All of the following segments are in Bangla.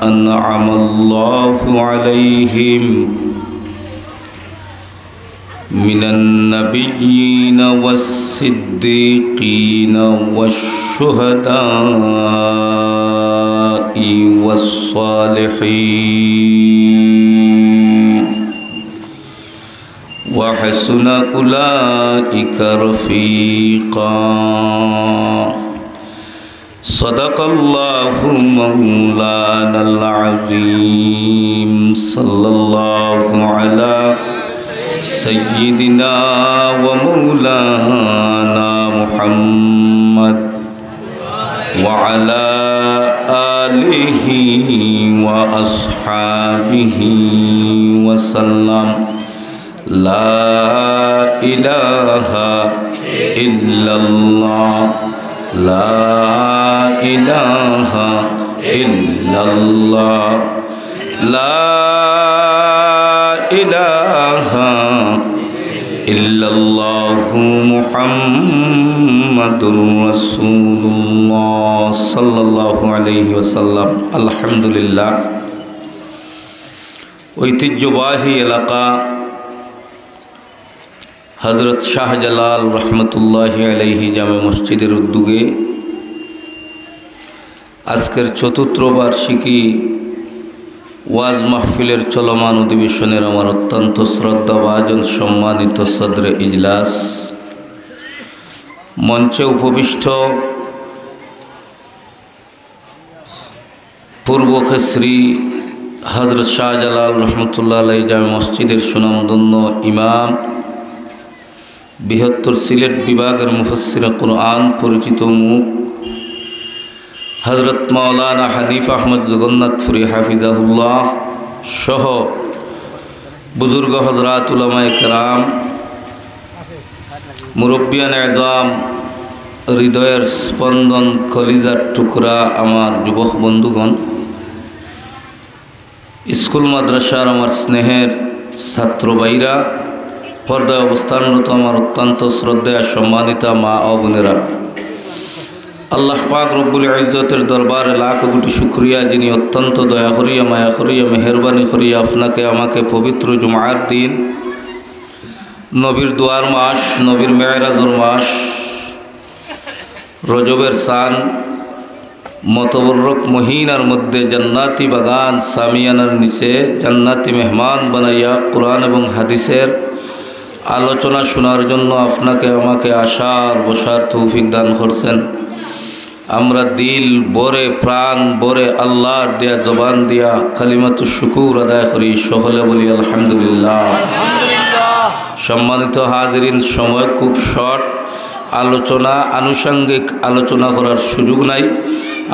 أنعم الله عليهم من النبيين والصديقين والشهداء والصالحين وحسن أولئك رفيقا صدق الله مولانا العظيم صلى الله على سيدنا ومولانا محمد وعلى آله وأصحابه وسلم لا إله إلا الله لا إله إلا الله لا إله إلا الله محمد رسول الله صلى الله عليه وسلم الحمد لله ঐতিহ্যবাহী এলাকা হযরত শাহজালাল রহমতুল্লাহি আলাইহি জামে মসজিদের উদ্যোগে আজকের চতুর্থ বার্ষিকী ওয়াজ মাহফিলের চলমান অধিবেশনের আমার অত্যন্ত শ্রদ্ধাভাজন সম্মানিত সদরে ইজলাস, মঞ্চে উপবিষ্ট পূর্ব খেসরি হযরত শাহজালাল রহমতুল্লাহ আলাইহি জামে মসজিদের সুনামধন্য ইমাম, বৃহত্তর সিলেট বিভাগের মুফাসসিরে কুরআন পরিচিত মুখ হযরত মাওলানা হানিফ আহমদ জগন্নাথপুরী হাফিজাহুল্লাহ সহ বুজুর্গ হযরত উলামায়ে কেরাম, মুরব্বিয়ান আযম, হৃদয়ের স্পন্দন, কলিজার টুকরা আমার যুবক বন্ধুগণ, স্কুল মাদ্রাসার আমার স্নেহের ছাত্র ভাইরা, পর্দায় অবস্থানরত আমার অত্যন্ত শ্রদ্ধেয় সম্মানিতা মা ও বোনেরা, আল্লাহ পাক রব্বুল ইজ্জতের দরবারে লাখ কোটি শুকরিয়া, যিনি অত্যন্ত দয়া করিয়া মায়া করিয়া মেহরবানি করিয়া আপনাকে আমাকে পবিত্র জুমার দিন, নবীর দুয়ার মাস, নবীর মেরাজের মাস, রজবের সান মতবরক মহিনার মধ্যে জান্নাতি বাগান সামিয়ানার নিচে জান্নাতি মেহমান বানাইয়া কোরআন এবং হাদিসের আলোচনা শোনার জন্য আপনাকে আমাকে আসার বসার তৌফিক দান করছেন। আমরা দিল বরে প্রাণ বরে আল্লাহর দেয়া জবান দিয়া কালিমাতু শুকুর আদায় করি, সকলে বলি আলহামদুলিল্লাহ। সম্মানিত হাজিরিন, সময় খুব শর্ট, আলোচনা আনুষঙ্গিক আলোচনা করার সুযোগ নাই।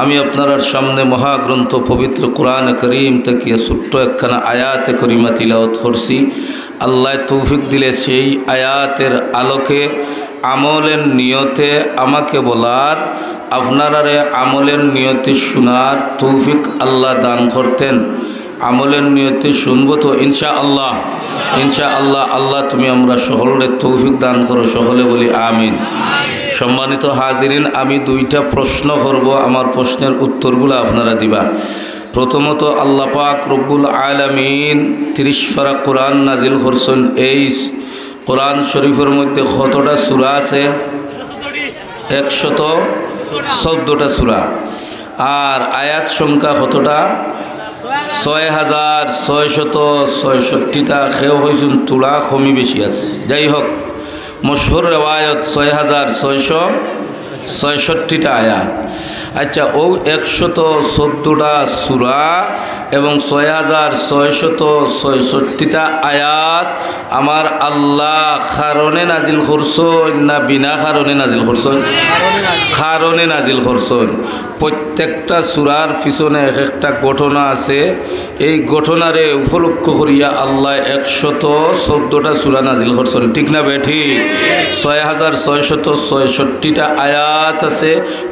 আমি আপনার সামনে মহাগ্রন্থ পবিত্র কোরআন করিম থেকে ছোট্ট একখানা আয়াতে করিমা তিলাওয়াত করছি। আল্লাহ তৌফিক দিলে সেই আয়াতের আলোকে আমলের নিয়তে আমাকে বলার, আপনারারে আমলের নিয়তে শোনার তৌফিক আল্লাহ দান করতেন। আমলের নিয়তে শুনবো তো ইনশাআল্লাহ, ইনশাআল্লাহ। আল্লাহ তুমি আমরা সকলের তৌফিক দান করো, সকলে বলি আমিন। সম্মানিত হাজিরিন, আমি দুইটা প্রশ্ন করব, আমার প্রশ্নের উত্তরগুলো আপনারা দিবা। প্রথমত, আল্লাহ পাক রব্বুল আলামিন 30 পারা কোরআন নাজিল করছেন। এই কোরআন শরীফের মধ্যে কতটা সূরা আছে? 114টা সূরা। আর আয়াত সংখ্যা কতটা? 6666টা। কেউ হয়েছেন তুলা কমি বেশি আছে, যাই হোক মশহুর রেওয়ায়ত 6666টা আয়াত। আচ্ছা, ও 114টা সূরা এবং 6666টা আয়াত আমার আল্লাহ কারণে নাজিল করছেন না বিনা কারণে নাজিল করছেন? কারণে নাজিল করছেন। প্রত্যেকটা সূরার পিছনে এক একটা ঘটনা আছে। এই ঘটনারে উপলক্ষ করিয়া আল্লাহ 114টা সূরা নাজিল করছেন, ঠিক না বেঠি? 6666টা আয়াত আছে।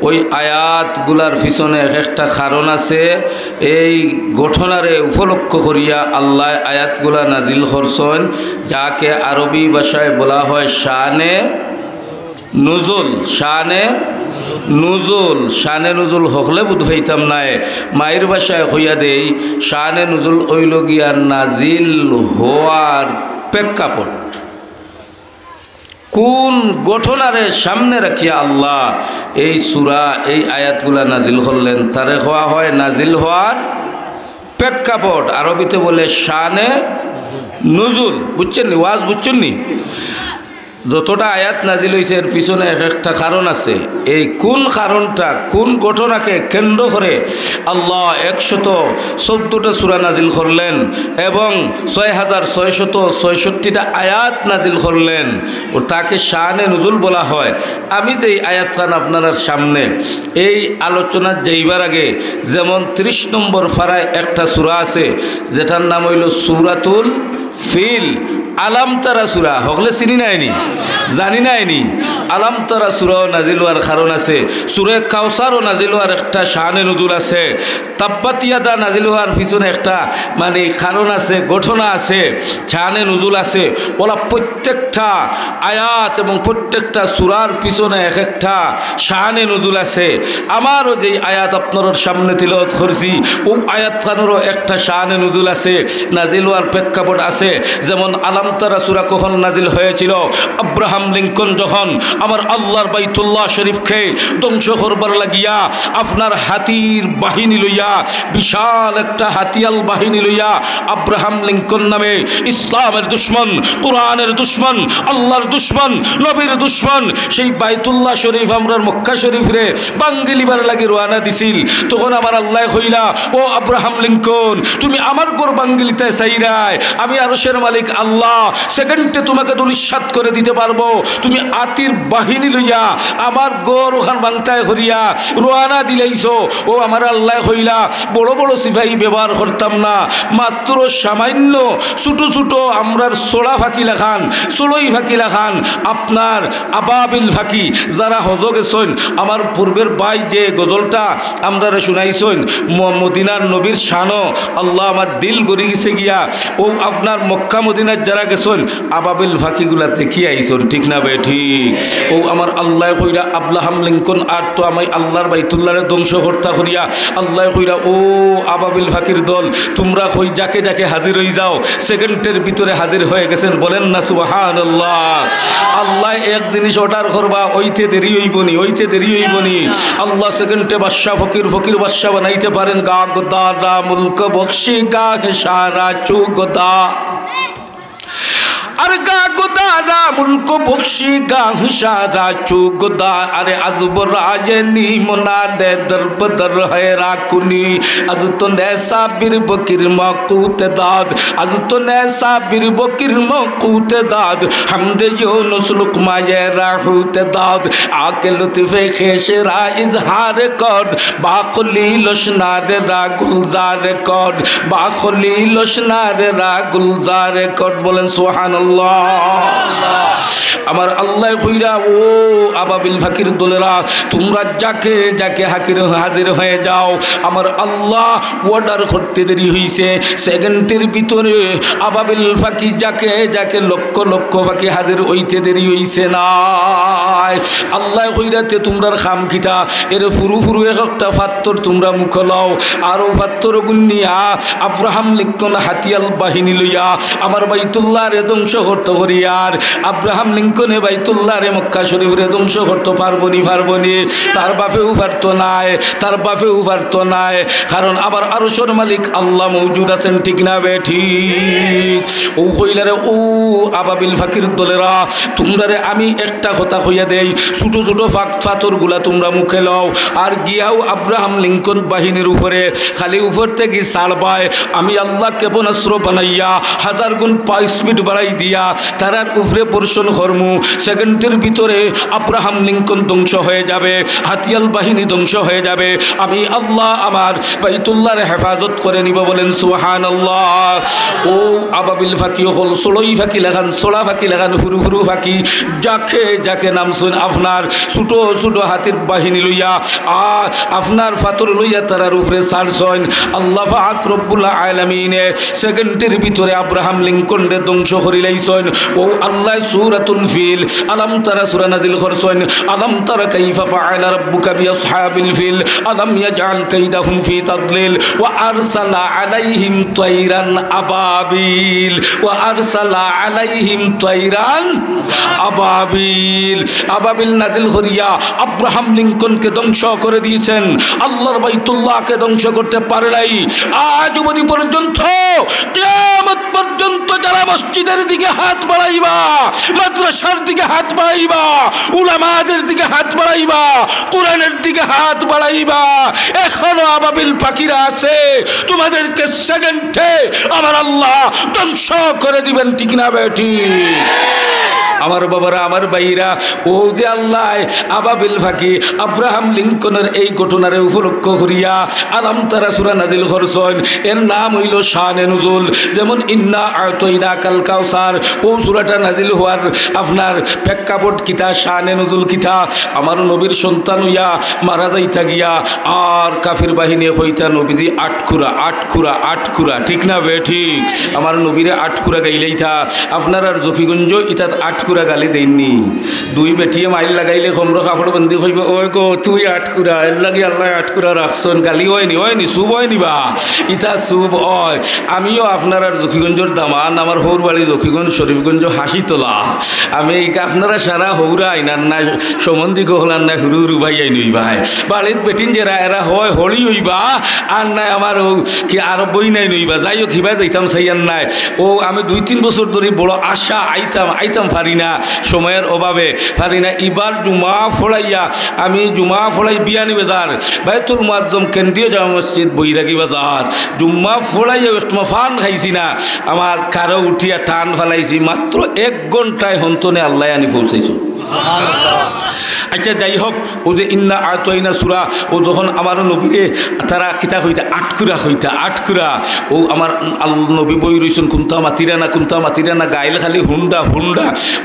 ওই আয়াতগুলার পিছনে এক একটা কারণ আছে। এই ঘটনারে উপলক্ষ করিয়া আল্লাহ আয়াতগুলা নাজিল করছেন, যাকে আরবি ভাষায় বলা হয় শানে নুজুল। শানে নুজুল শানে নুজুল হকলে বুধ হইতাম নাই মায়ের ভাষায় হইয়া দেই শানে নুজুল হইল গিয়া নাজিল হওয়ার প্রেক্ষাপট কোন ঘটনারে সামনে রাখিয়া আল্লাহ এই সূরা এই আয়াতগুলা নাজিল করলেন তারে হওয়া হয় নাজিল হওয়ার প্রেক্ষাপট আরবিতে বলে শানে নুজুল বুঝছেন নি ওয়াজ বুঝছেন নি যতটা আয়াত নাজিল হয়েছে এর পিছনে এক একটা কারণ আছে এই কোন কারণটা কোন ঘটনাকে কেন্দ্র করে আল্লাহ 114টা সূরা নাজিল করলেন এবং 6666টা আয়াত নাজিল করলেন ও তাকে শানে নুজুল বলা হয়। আমি যে আয়াত খান আপনার সামনে এই আলোচনা যাইবার আগে যেমন 30 নম্বর পারায় একটা সূরা আছে যেটার নাম হইল সূরাতুল ফিল আলাম তারা সূরা হকলে চিনি নাইনি জানি নাইনি আলাম তারা সূরাও নাজিল হওয়ার কারণ আছে সূরা কাউসারও নাজিল হওয়ার একটা শানে নুজুল আছে তাব্বাত ইয়াদা নাজিল হওয়ার পিছনে একটা মানে কারণ আছে ঘটনা আছে শানে নুজুল আছে ওলা প্রত্যেকটা আয়াত এবং প্রত্যেকটা সূরার পিছনে এক একটা শানে নুজুল আছে। আমারও যে আয়াত আপনার সামনে তিলাওয়াত করছি ও আয়াত খানেরও একটা শানে নুজুল আছে নাজিল হওয়ার প্রেক্ষাপট আছে। যেমন আলাম তারা সূরা কখন নাজিল হয়েছিল আব্রাহাম লিঙ্কন যখন আমার আল্লাহর বাইতুল্লাহ শরীফকে ধ্বংস করবার লাগিয়া আপনার হাতির বাহিনী লইয়া বিশাল একটা হাতিয়াল বাহিনী লইয়া আব্রাহাম লিঙ্কন নামে ইসলামের দুশ্মন কোরআনের দুশ্মন আল্লাহর দুশ্মন নবীর দুশ্মন সেই বাইতুল্লাহ শরীফ আমরার মক্কা শরীফরে বাঙ্গিলিবার লাগি রওনা দিছিল তখন আমার আল্লাহ কইলা ও আব্রাহাম লিঙ্কন তুমি আমার গোর বাঙ্গিলিতে চাইরাই আমি আরশের মালিক আল্লাহ সেকেন্ডে তোমাকে দুলিশাত করে দিতে পারবো তুমি আতির বাহিনী লইয়া আমার গোর ওখান বাংতায় হরিয়া রোয়ানা দিলেইছো ও আমার আল্লাহ হইলা বড় বড় সিপাহী ব্যবহার করতাম না মাত্র সামান্য ছোটো ছোটো আমরার সোলা ফাঁকি লেখান সোলই ফাঁকি লেখান আপনার আবাবিল ফাঁকি যারা হজ গেছেন আমার পূর্বের বাই যে গজলটা আমরা শুনাইছেন মদিনার নবীর শানো আল্লাহ আমার দিল গড়ি গেছে গিয়া ও আপনার মক্কা মদিনার যারা গেছেন আবাবিল ফাঁকিগুলা দেখিয়ে আইসন ঠিক না বে ঠিক ও আমার আল্লাহ কইরা আব্রাহাম লিঙ্কন আর তো আমি আল্লাহর বাইতুল্লাহরে ধ্বংস হত্যা করিয়া আল্লাহ কইরা ও আবাবিল ফাঁকির দল তোমরা কই যাকে যাকে হাজির হয়ে যাও সেকেন্ডের ভিতরে হাজির হয়ে গেছেন বলেন না সুবহানাল্লাহ। আল্লাহ এক জিনিস অর্ডার করবা ওইতে দেরি হইবনি ওইতে দেরি হইবনি আল্লাহ সেকেন্ডে বাদশা ফকির ফকির বাদশা বানাইতে পারেন গা গোদা মুলক বখশি গা সারা চুগদা আর গা গোদারা মুলক বখশি গা হুসারা চুগদা আরে আজব রাজে নিমনা দে দরবদর হেরা কুনি আজ তো নেসা বীর বকির মকুত দাদ আজ তো নেসা বীর বকির মকুত দাদ হামদে ইউনুস লুকমায়ে রাহুত দাদ আকে লতিফে খেশরা ইজহার কর বাকলি লশনার রা গুলজার কর বাকলি লশনার রা গুলজার কর বলেন সুবহানাল্লাহ। আমার আল্লাহ কইরা ও আবাবিল ফাকির দলেরা তোমরা যাকে যাকে হাজির হয়ে যাও আমার আল্লাহ অর্ডার করতে দেরি হইছে সেকেন্ডের ভিতরে আবাবিল ফাকি যাকে যাকে লক্ষ লক্ষ ফাকি হাজির হইতে দেরি হইছে না আল্লাহ কইরাতে তোমরার খাম কিতা এর ফুরু ফুরু একটা ফাত্তর তোমরা মুখ লও আরো ফাত্তর গুন্নিয়া আব্রাহাম লিঙ্কন হাতিয়াল বাহিনী লইয়া আমার বাইতুল্লাহ রে ধ্বংস করতে করিয়ার আব্রাহাম লিঙ্কনে বাইতুল্লাহ রে মক্কা শরীফরে ধ্বংস করতে পারবনি তার বাপেও পারতো নাই তার বাপেও পারতো নাই কারণ আবার আরশের মালিক আল্লাহ মওজুদ আছেন ঠিক না বে ঠিক ও কইলারে ও আবাবিল ফাকির দলেরা তোমরারে আমি একটা কথা কইয়া দেই ছোট ছোট পাথরগুলা তোমরা মুখে লও আর গিয়াও আব্রাহাম লিঙ্কন বাহিনীর উপরে খালি উপর থেকে সালবায় আমি আল্লাহকে বনাস্র বানাইয়া 1000 গুণ স্পিড বাড়াই দিয়া তারার উপরে বর্ষণ কর্মু সেকেন্ডের ভিতরে আব্রাহাম লিঙ্কন ধ্বংস হয়ে যাবে হাতিয়াল বাহিনী ধ্বংস হয়ে যাবে আমি আল্লাহ আমার বাইতুল্লাহর হেফাজত করে নিব বলেন সুবহানাল্লাহ। ও আবাবিল ফাঁকি হল সোলই ফাঁকি লাগান সোলা ফাঁকি লাগান হুরু হুরু ফাঁকি যাকে যাকে নাম শুন আপনার ছোটো ছোটো হাতির বাহিনী লইয়া আর আপনার ফাতর লইয়া তারার উপরে ছাড়ছেন আল্লাহ পাক রব্বুল আলামিনে সেকেন্ডের ভিতরে আব্রাহাম লিঙ্কন রে ধ্বংস করিলাইছেন ও আল্লাহ সূরাতুল ফিল আলাম তারা সূরা নাজিল করছেন আলাম তারা কাইফা ফাআলা রাব্বুকা বিআসহাবিল ফিল আলাম ইয়াজআল কাইদাহুম ফি তাদলিল ওয়া আরসালা আলাইহিম তায়রান আবাবিল ওয়া আরসালা আলাইহিম তায়রান আবাবিল আবাবিল নাজিল করিয়া আব্রাহাম লিঙ্কনকে ধ্বংস করে দিয়েছেন আল্লাহর বাইতুল্লাহকে ধ্বংস করতে পারে নাই আজ অবধি পর্যন্ত কিয়ামত পর্যন্ত যারা মসজিদের দিকে হাত বাড়াইবা মাদ্রাসার দিকে হাত বাড়াইবা উলামাদের দিকে হাত বাড়াইবা কোরআনের দিকে হাত বাড়াইবা এখনো আবাবিল পাখিরা আছে তোমাদেরকে সেকেন্ডে আমার আল্লাহ ধ্বংস করে দিবেন ঠিক না বেটি আমার বাবারা আমার ভাইরা ও যে আল্লাহ আবাবিল ফাঁকি আব্রাহাম লিঙ্কনের এই ঘটনার উপলক্ষ করিয়া আলাম তারা সূরা নাজিল করছেন এর নাম হইল শানে নুজুল যেমন ইন্না আতাইনা কাল কাউসার ও সূরাটা নাজিল হওয়ার আপনার প্রেক্ষাপট কিতা শানে নুজুল কিতা আমার নবীর সন্তান হইয়া মারা যাইতা গিয়া আর কাফির বাহিনী হইতা নবীজি আটকুরা ঠিক না বে ঠিক আমার নবীরে আটকুরা গাইলেইতা আপনার আর জকিগঞ্জ ইতাত আটকুরা গালি দেননি দুই বেটিয়ে মাইল লাগাইলে কমর কাপড় বন্দি হইব ওই গো তুই আটকুরা এর লাগি আল্লাহ আটকুরা রাখছন গালি হয়নি চুপ হয়নি বা ইতা চুপ হয় আমিও আপনার আর জকিগঞ্জর দামান আমার হৌর বাড়ি জকিগঞ্জ শরীফগঞ্জ হাসি তোলা আমি এই আপনারা সারা হৌরা আইনার না সম্বন্ধী গহলার না হুরু হুরু ভাই আইন ভাই বাড়িত বেটিন যে এরা হয় হলি হইবা আর নাই আমার ও কি আর বই নাই নইবা যাই হোক হিবা যাইতাম সাইয়ান নাই ও আমি 2-3 বছর ধরে বড় আশা আইতাম পারি না সময়ের অভাবে পারি না এবার জুমা ফড়াইয়া আমি জুমা ফড়াই বিয়ানি বাজার বাইতুল মুআজ্জম কেন্দ্রীয় জামা মসজিদ বৈরাগী বাজার জুম্মা ফড়াইয়া একটু ফান খাইছি না আমার কারো উঠিয়া টান ফেলাইছি মাত্র 1 ঘন্টায় হন্তনে আল্লাহ আনি পৌঁছাইছো আচ্ছা যাই হোক ও যে ইন্না আতাইনা সূরা ও যখন আমার নবীরে তারা কিতা হইতা আটকুরা ও আমার নবী বই রইছেন কুন্তা মাতিরা না গাইল খালি হুন্ডা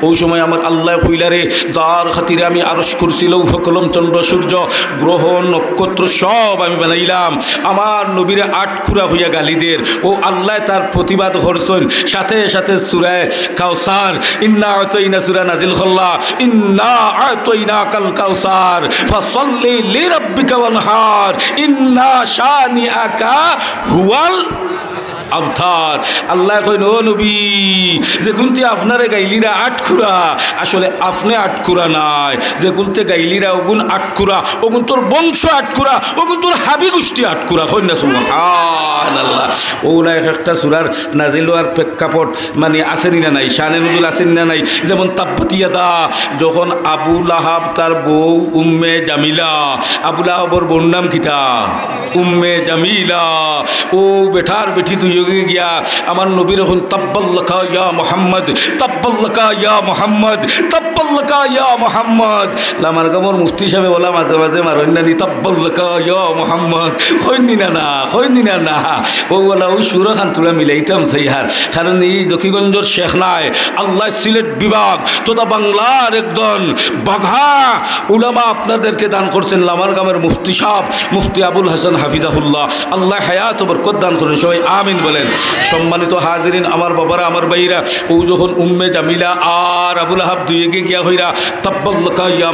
ওই সময় আমার আল্লাহ কইলারে যার খাতিরে আমি আরশ করছি লৌহ কলম চন্দ্র সূর্য গ্রহ নক্ষত্র সব আমি বানাইলাম আমার নবীরে আটকুরা হইয়া গালিদের ও আল্লাহ তার প্রতিবাদ করছেন সাথে সাথে সূরা কাউসার ইন্না আতাইনা সূরা নাজিল করলা ইন্না আতাইনা কাল কাউসার ফাসাল্লি লিরাব্বিকা ওয়ানহার ইন্না শানিআকা হুয়াল আবতার আল্লাহ কইন ও নবী যে গুনতে আপনারে গাইলিরা আটকুরা আসলে আপনি আটকুরা নাই যে গুনতে গাইলিরা ওগুন আটকুরা ওগুন তোর বংশ আটকুরা ওগুন তোর হাবি গোষ্ঠী আটকুরা কই না সুবহানাল্লাহ ওলা একটা সূরার নাজিল হওয়ার প্রেক্ষাপট মানে আসেনি না নাই শানে নুজুল আসেনি না নাই যেমন তাব্বাতিয়াদা যখন আবু লাহাব তার বউ উম্মে জামিলা আবু লাহাবর বোন নাম কিতা উম্মে জামিলা ও বেটার বেটি তুই গিয়া আমার নবীর এখন তাব্বাল্লাকা ইয়া মুহাম্মদ লামার গামর মুফতি সাহেব বলা মাঝে মাঝে মারন্নানি তাব্বাল্লাকা ইয়া মুহাম্মদ কইনি না ও বলা ওই সুরা খান তুলা মিলাইতাম সেইহার কারণ এই জকিগঞ্জর শেখ নাই আল্লাহ সিলেট বিভাগ তথা বাংলার একজন বাঘা উলামা আপনাদেরকে দান করছেন লামার গামের মুফতি সাহেব মুফতি আবুল হাসান হাফিজাহুল্লাহ আল্লাহ হায়াত ও বরকত দান করেন সবাই আমিন বলেন সম্মানিত হাজিরিন আমার বাবারা আমার ভাইরা ও যখন উম্মে জামিলা আর আবু লাহাব দুইয়ে গিয়া হইরা তাব্বাল্লাকা ইয়া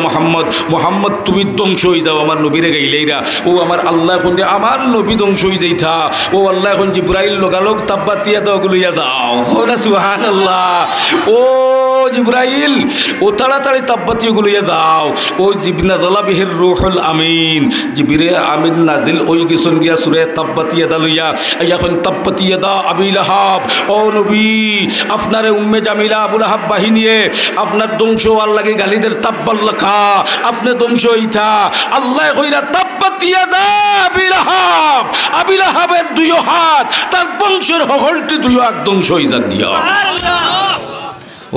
মুহাম্মদ তুমি ধ্বংস হয়ে যাও আমার নবীরে গাইলেইরা ও আমার আল্লাহ এখন আমার নবী ধ্বংস হয়ে যাইতা ও আল্লাহ এখন জিব্রাইল লোকালোক তাব্বাতিয়া দাও গুলিয়া দাও না সুবহানাল্লাহ ও জিব্রাইল ও তাড়াতাড়ি তাব্বাতিয়া গুলিয়া যাও ও জিবনাজালা বিহির রূহুল আমিন জিবরিল আমিন নাজিল ওই গেছন গিয়া সূরা তাব্বাতিয়া দালুইয়া এখন তাব্বাতিয়া দা আবি লাহাব ও নবী আপনারে উম্মে জামিলা আবু লাহাব বাহিনীয়ে আপনার ধ্বংস হওয়ার লাগে গালিদের তাব্বাল্লাকা আপনি ধ্বংস হইতা আল্লাহ কইরা তাব্বাতিয়া দা আবি লাহাবের 2 হাত তার বংশের হলটি 2 হাত ধ্বংস হয়ে যাক দিয়া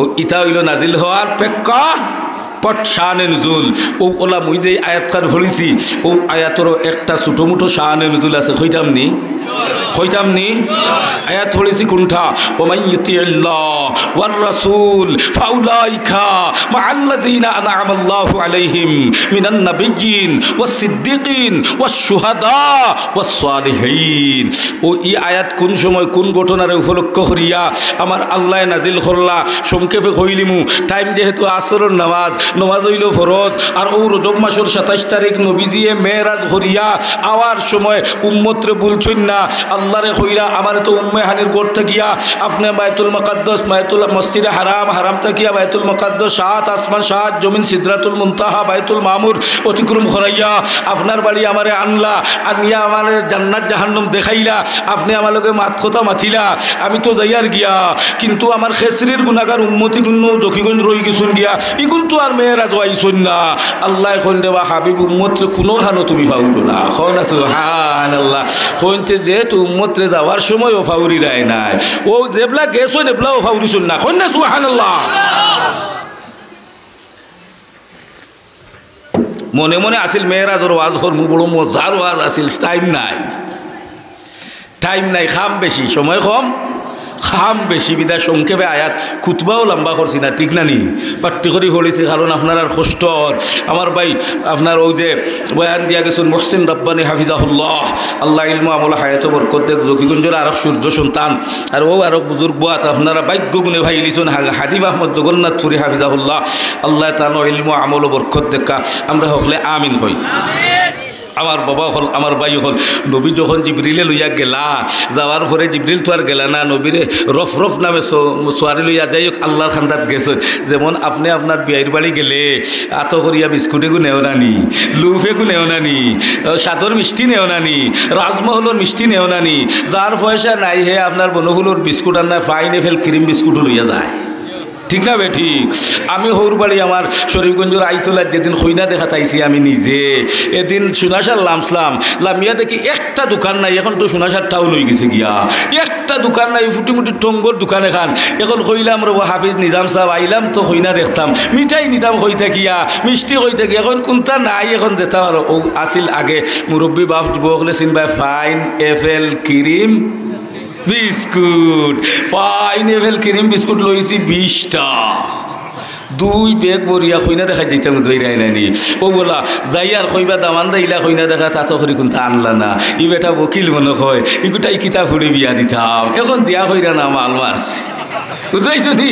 ও ইতা হইল নাজিল হওয়ার প্রেক্ষাপট শানে নুজুল ও ওলা মুই যে আয়াতকার ভরিছি ও আয়াতেরও একটা ছোটো মোটো শানে নুজুল আছে কইতাম নি হইতাম নি আয়াত পড়েছি কোনটা ওমাই ইউতিল্লাহ ওয়ার রাসূল ফাউলাইকা মাআল্লাযিনা আনআমা আল্লাহু আলাইহিম মিনান নাবিয়্যিন ওয়াস সিদ্দিকিন ওয়াস শুহাদা ওয়াস সালিহিন। ও এই আয়াত কোন সময় কোন ঘটনার উপলক্ষ করিয়া আমার আল্লাহ নাজিল করলা সংক্ষেপে কইলিমু। টাইম যেহেতু আসরের নামাজ হইল ফরজ, আর ও রজব মাসের 27 তারিখ নবীজিয়ে মেরাজ করিয়া আওয়ার সময় উম্মতরে বলছেন না আল্লাহরে কইরা আমার তো উম্মে হানির ঘর থাকিয়া আপনি বায়তুল মুকাদ্দাস বায়তুল মসজিদে হারাম থাকিয়া বায়তুল মুকাদ্দাস 7 আসমান 7 জমিন সিদরাতুল মুনতাহা বায়তুল মামুর অতিক্রম করাইয়া আপনার বাড়ি আমারে আনলা, আনিয়া আমারে জান্নাত জাহান্নাম দেখাইলা, আপনি আমার লগে মাত কথা মাতিলা, আমি তো যাইয়ার গিয়া কিন্তু আমার খেসরির গুনাহগার উম্মতি গুণ জকিগুণ রই গেছুন গিয়া ইগুন তো আর মেয়েরা যাইছুন না। আল্লাহ এখন দেবা হাবিব উম্মতরে কোনো হানো তুমি ফাউরো না খন না সুবহানাল্লাহ। কইতে যেহেতু উম্মতরে যাওয়ার সময়ও ফাউরি রায় নাই, ও যেবলা গেছুন এবলাও ফাউরিছুন না খন না সুবহানাল্লাহ। মনে মনে আসিল মেয়েরাজের ওয়াজ করমু, বড় মজার ওয়াজ আসিল, টাইম নাই খাম বেশি, সময় কম খাম বেশি, বিদায় সংক্ষেপে আয়াত খুতবাও লম্বা করছি না, ঠিক না নি পাট্টি করে হলিছি, কারণ আপনার আর কষ্ট আমার ভাই আপনার ওই যে বয়ান দিয়া গেছেন মহসিন রব্বানী হাফিজাহুল্লাহ আল্লাহ ইলমু আমল হায়াত বরকত দেখ জকিগঞ্জের আরো সূর্য সন্তান, আর ও আরো বুজুর্গ বাত আপনারা ভাগ্য গুণে ভাই লিছুন হাবিব আহমদ জগন্নাথপুরী হাফিজাহুল্লাহ আল্লাহ তাআলা ইলমু আমল বরকত দেখা আমরা হকলে আমিন হই। আমার বাবা হল আমার ভাই হল নবী যখন জিবরিলে লইয়া গেলা, যাওয়ার পরে জিবরিল তো আর গেলা না, নবীরে রফ রফ নামে সোয়ারি লইয়া যাই হোক আল্লাহর খান্দাত গেছেন। যেমন আপনি আপনার বিয়ের বাড়ি গেলে আত করিয়া বিস্কুটেগু নেও নানি, লুফেগু নেও নানি, সাদর মিষ্টি নেও নানি, রাজমহলের মিষ্টি নেও নানি, যার পয়সা নাই হে আপনার বনহুলোর বিস্কুট আর না ফাইনে ফেল ক্রিম বিস্কুটও লইয়া যায়, ঠিক না বেঠিক? আমি হৌর বাড়ি আমার শরীফগঞ্জের আইতলার যেদিন খৈনা দেখা তাইছি আমি নিজে, এদিন সোনাসার লামিয়া দেখি একটা দোকান নাই, এখন তো সোনাসার টাউন হয়ে গেছে গিয়া, একটা দোকান নাই, ফুটিমুটি টঙ্গর দোকান এখান। এখন কইলাম রব হাফিজ নিজাম সাহেব আইলাম তো খৈনা দেখতাম, মিঠাই নিতাম হই থাকিয়া, মিষ্টি হই থাকি, এখন কোনটা নাই, এখন দেখতাম আর ও আসিল আগে মুরব্বী বাপ যুবকলে চিনবাই ফাইন এফেল ক্রিম বিস্কুট, ফাইন এভেল ক্রিম বিস্কুট লইছি 20টা, 2 ব্যাগ বরিয়া খইনা দেখা যেতাম দইরাই নানি। ও বলা যাই আর কইবা দামান দাইলা খইনা দেখা তাতো করি কোনটা আনলা না, ই বেটা বকিল মনে হয় ইগুটাই কিতা ফুড়ে বিয়া দিতাম, এখন দিয়া কইরা না মাল মারছি বুঝাইছনি,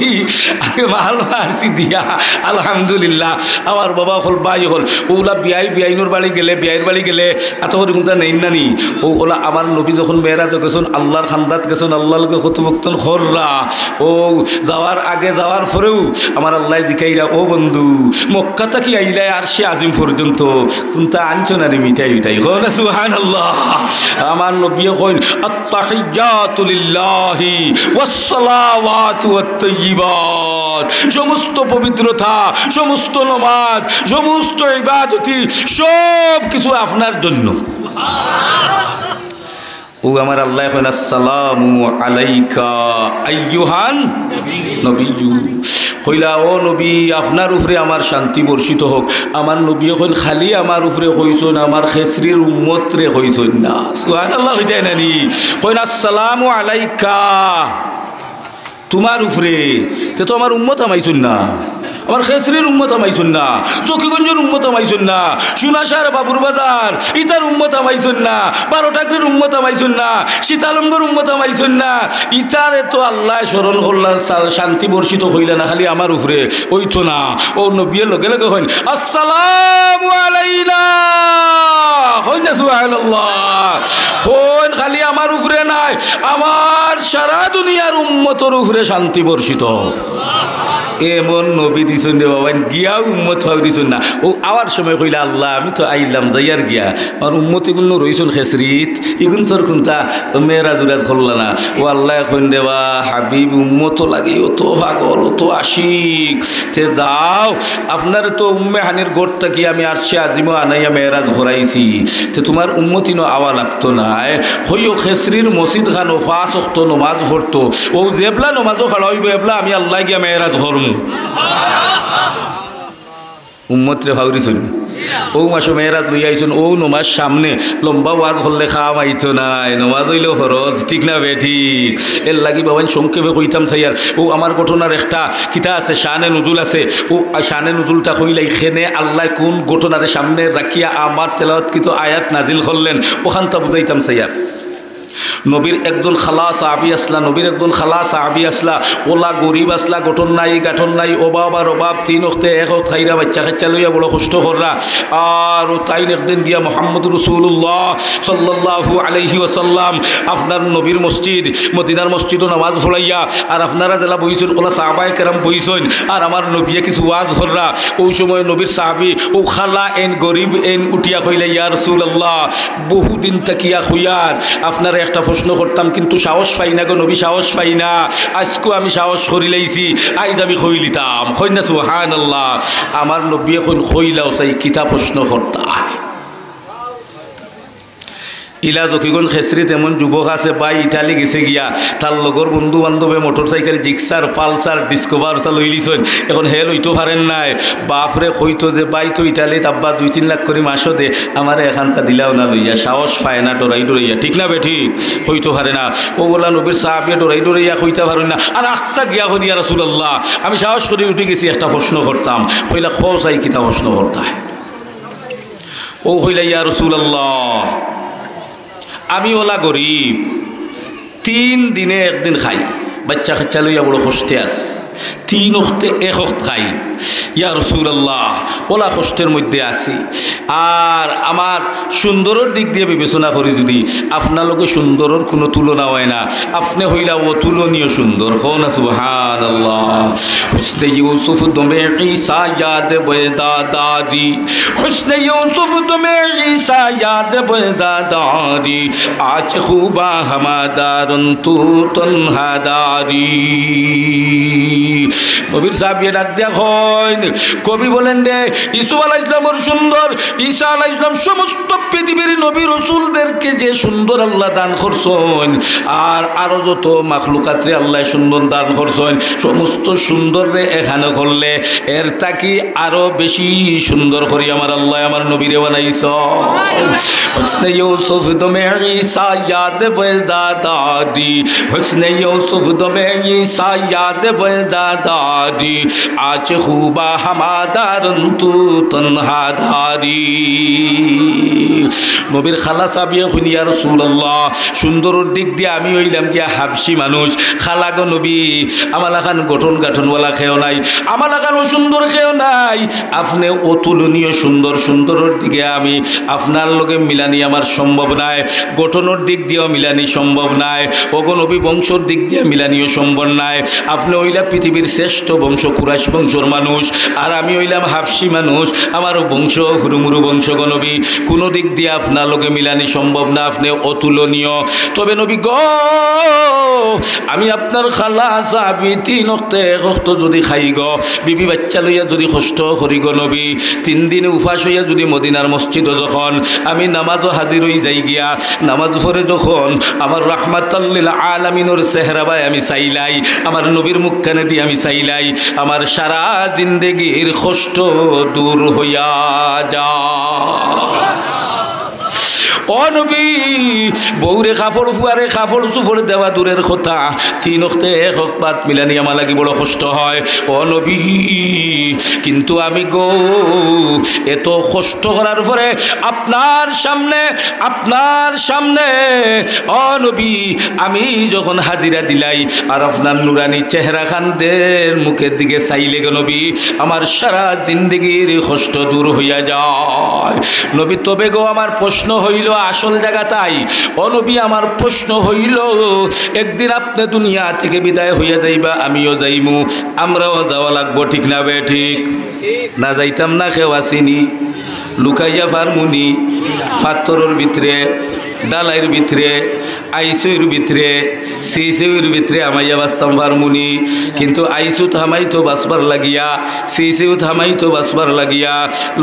আগে মাল মারছি দিয়া আলহামদুলিল্লাহ। আমার বাবা হল ভাই হল ওগুলা বিয়াইনোর বাড়ি গেলে বিয়াইর বাড়ি গেলে এত করে কোনটা নেই নানি, ওগুলা আমার নবী যখন মেয়েরাজ গেছেন আল্লাহর খান্দাত গেছেন আল্লাহ লোকে কতবক্তন খররা, ও যাওয়ার আগে যাওয়ার পরেও আমার আল্লাহ জিকাইরা ও বন্ধু মক্কা থাকি আইলাই আর সে আজিম পর্যন্ত কোনটা আনছো না রে মিঠাই মিঠাই হন না সুবহানাল্লাহ। আমার নবী কইন আত্তাহিয়াতু লিল্লাহি ওয়াসসালাওয়াতু ওয়াত-তাইয়্যিবাত, সমস্ত পবিত্রতা, সমস্ত নামাজ, সমস্ত ইবাদতি সব কিছু আপনার জন্য। ও আমার আল্লাহ এখন আসসালামু আলাইকা আইয়ুহান নবিয়্যু, কইলা ও নবী আপনার উপরে আমার শান্তি বর্ষিত হোক। আমার নবী এখন খালি আমার উপরে কইছেন, আমার খেসরির উম্মত রে কইছেন না, সুবহানাল্লাহ কইতেন নানি, কইন আসসালামু আলাইকা তোমার উপরে, তে তো আমার উম্মত আমাইছুন না, আমার খেসরির উম্মত আমাইছুন না, চকিগঞ্জের উম্মত আমাইছুন না, সুনাসার বাবুর বাজার ইতার উম্মত আমাইছুন না, 12 টাকরির উম্মত আমাইছুন না, সীতালঙ্গর উম্মত আমাইছুন না, ইতারে তো আল্লাহ স্মরণ করলেন শান্তি বর্ষিত হইলে না খালি আমার উপরে ওইতো না। ও নবীর লগে লগে হইন আসসালামু আলাইনা, হইন না সুবহানাল্লাহ, হইন খালি আমার উপরে নাই, আমার সারা দুনিয়ার উম্মতর উপরে শান্তি বর্ষিত। এমন নবী দিছুন রে বাবা, গিয়া উম্মত ফাউ দিছুন না। ও আওয়ার সময় কইলা আল্লাহ আমি তো আইলাম যাইয়ার গিয়া, আমার উম্মত এগুলো রইছুন খেসরিত, এগুন তোর কোনটা মেয়েরাজ উরাজ করল না। ও আল্লাহ এখন দেবা হাবিব উম্মত লাগে, ও তো পাগল, ও তো আশিক, তে যাও আপনার তো উম্মে হানির গোট থাকি আমি আসছে আজিমও আনাইয়া মেয়েরাজ ঘোরাইছি, তে তোমার উম্মতিনও আওয়া লাগতো না। হইও খেসরির মসজিদ খানো 5 ওয়াক্ত নমাজ পড়তো, ও জেবলা নমাজও খাড়া হইব এবলা আমি আল্লাহ গিয়া মেয়েরাজ ঘরম উম্মত রে ভাউরি শুনি ও মাসে মেয়েরাজ লই আইসুন ও নমাজ সামনে লম্বা ওয়াজ হলে খাওয়া মাইতো নাই নমাজ হইলেও ফরজ ঠিক না বে ঠিক এর লাগি বাবান সংক্ষেপে কইতাম সাইয়ার ও আমার ঘটনার একটা কিতা আছে শানে নুজুল আছে ও শানে নুজুলটা কইলাই খেনে আল্লাহ কোন ঘটনার সামনে রাখিয়া আমার তেলাওয়াতকৃত আয়াত নাজিল করলেন ওখানটা বুঝাইতাম সাইয়ার নবীর একজন খালা সাহাবী আসলা নবীর একজন খালা সাহাবী আসলা ওলা গরিব আসলা গঠন নাই গাঠন নাই অভাব আর অভাব তিন অক্তে এক অক্ত খাইরা বাচ্চা কাচ্চা লইয়া বড় কষ্ট কররা আর তাই একদিন গিয়া মোহাম্মদ রাসূলুল্লাহ সাল্লাল্লাহু আলাইহি ওয়াসাল্লাম আপনার নবীর মসজিদ মদিনার মসজিদও নামাজ পড়াইয়া আর আপনারা জেলা বইছেন ওলা সাহাবায়ে কেরাম বইছেন আর আমার নবীয়ে কিছু ওয়াজ কররা ওই সময় নবীর সাহাবী ও খালা এন গরিব এন উঠিয়া কইলা ইয়া রাসূলুল্লাহ বহুদিন তাকিয়া হইয়ার আপনার একটা প্রশ্ন করতাম কিন্তু সাহস পাই না গো নবী সাহস পাই না আজকে আমি সাহস করি লাইছি আইজ আমি কইলিতাম কই না সুবহানাল্লাহ আমার নবী এখন কইলাও চাই কিতা প্রশ্ন করতা ইলা জকিগণ খেসরিত এমন যুবক আছে বাই ইটালি গেছে গিয়া তার লগর বন্ধু বান্ধবে মোটরসাইকেল জিক্সার পালসার ডিসকভার তা লইলিছেন এখন হে লইতে পারেন নাই বাপরে কইতো যে বাই তো ইটালিত আব্বা 2-3 লাখ করে মাসও দে আমারে এখানটা দিলাও না লইয়া সাহস পায় না ডরাইয়া ঠিক না বেঠি কইতে পারে না ওগুলা নবীর সাহাবী ডরাইয়া কইতে পারেন না আর আস্তা গিয়া হন ইয়া রাসূলুল্লাহ আমি সাহস করে উঠে গেছি একটা প্রশ্ন করতাম কইলা খোসাই কিতা প্রশ্ন করতা ও কইলা ইয়া রাসূলুল্লাহ আমি ওলা গরিব 3 দিনে একদিন খাই বাচ্চা কাচ্চা লইয়া বড় কষ্টে আস 3 অক্তে 1 অক্ত খাই ইয়া রাসূলুল্লাহ ওলা কষ্টের মধ্যে আছি আর আমার সুন্দরের দিক দিয়ে বিবেচনা করি যদি আপনার লোকে সুন্দরের কোনো তুলনা হয় না আপনি হইলা অতুলনীয় সুন্দর হো না সুবহানাল্লাহ হুসনে ইউসুফ দমে ঈসা ইয়াদ বয়দা দাদি হুসনে ইউসুফ দমে ঈসা ইয়াদ বয়দা দাদি আজ খুবা হামাদারন তু তনহাদারি নবীর সাহাবী ডাক দিয়া কইন কবি বলেন রে ইসুফ আলাইহিস সালামের সুন্দর ঈসা আলাইহিস সালাম সমস্ত পৃথিবীর নবী রাসূলদেরকে যে সুন্দর আল্লাহ দান করছেন আর আরো যত মাখলুকাতরে আল্লাহ সুন্দর দান করছেন সমস্ত সুন্দর রে এখানে করলে এর তাকি আরো বেশি সুন্দর করি আমার আল্লাহ আমার নবীরে বানাইছেন হুসনে ইউসুফ দমে ঈসা ইয়াদ বয়দা দাদি হুসনে ইউসুফ দমে ঈসা ইয়াদ বয়দা দাদি আজ খুবা হামাদারন তু তনহাদারি নবীর খালা সাবিয়া খুনি ইয়া রাসূলুল্লাহ সুন্দরের দিক দিয়ে আমি হইলাম গিয়া হাবশি মানুষ খালা গো নবী আমালাখান গঠনওয়ালা খেও নাই আমালাখানও সুন্দর খেও নাই আপনি অতুলনীয় সুন্দরের দিকে আমি আপনার লগে মিলানি আমার সম্ভব নাই গঠনের দিক দিয়েও মিলানি সম্ভব নাই ওগো নবী বংশর দিক দিয়ে মিলানিও সম্ভব নাই আপনি হইলা পৃথিবীর শ্রেষ্ঠ বংশ কুরাইশ বংশর মানুষ আর আমি হইলাম হাবশি মানুষ আমারও বংশ হুরুমুরু বংশ গো নবী কোনো দিক দিয়ে আপনার লগে মিলানি সম্ভব না আপনি অতুলনীয় তবে নবী গো আমি আপনার খালা সাহাবী 3 অক্তে 1 অক্ত যদি খাই গো বিবি বাচ্চা লইয়া যদি কষ্ট করি গো নবী 3 দিনে উপাস হইয়া যদি মদিনার মসজিদে যখন আমি নামাজও হাজির হই যাই গিয়া নামাজ পড়ে যখন আমার রাহমাতাল লিল আলামিনের চেহারা বাই আমি চাইলাই আমার নবীর মুখখানে দিয়ে আমি চাইলাই আমার সারা জিন্দেগীর কষ্ট দূর হইয়া যায় ও নবী বউরে কাপড় ফুয়ারে কাপড় চুপড় দেওয়া দূরের কথা 3 অক্তে 1 অক্ত বাদ মিলানি আমার লাগি বড় কষ্ট হয় ও নবী কিন্তু আমি গো এত কষ্ট করার পরে আপনার সামনে ও নবী আমি যখন হাজিরা দিলাই আর আপনার নুরানি চেহারা খানদের মুখের দিকে চাইলে গো নবী আমার সারা জিন্দেগীর কষ্ট দূর হইয়া যায় নবী তবে গো আমার প্রশ্ন হইল আসল জায়গা তাই ও নবী আমার প্রশ্ন হইল একদিন আপনি দুনিয়া থেকে বিদায় হইয়া যাইবা আমিও যাইমু আমরাও যাওয়া লাগবো ঠিক না বে ঠিক না যাইতাম না কেউ আসিনি লুকাইয়া ফারমুনি পাথরের ভিতরে ডালাইয়ের ভিতরে আইসুর ভিতরে সিসিউর ভিতরে আমাইয়া বাঁচতাম পারমুনি, কিন্তু আইসু থামাইতো বাঁচবার লাগিয়া, সিসিউ থামাইতো বাঁচবার লাগিয়া,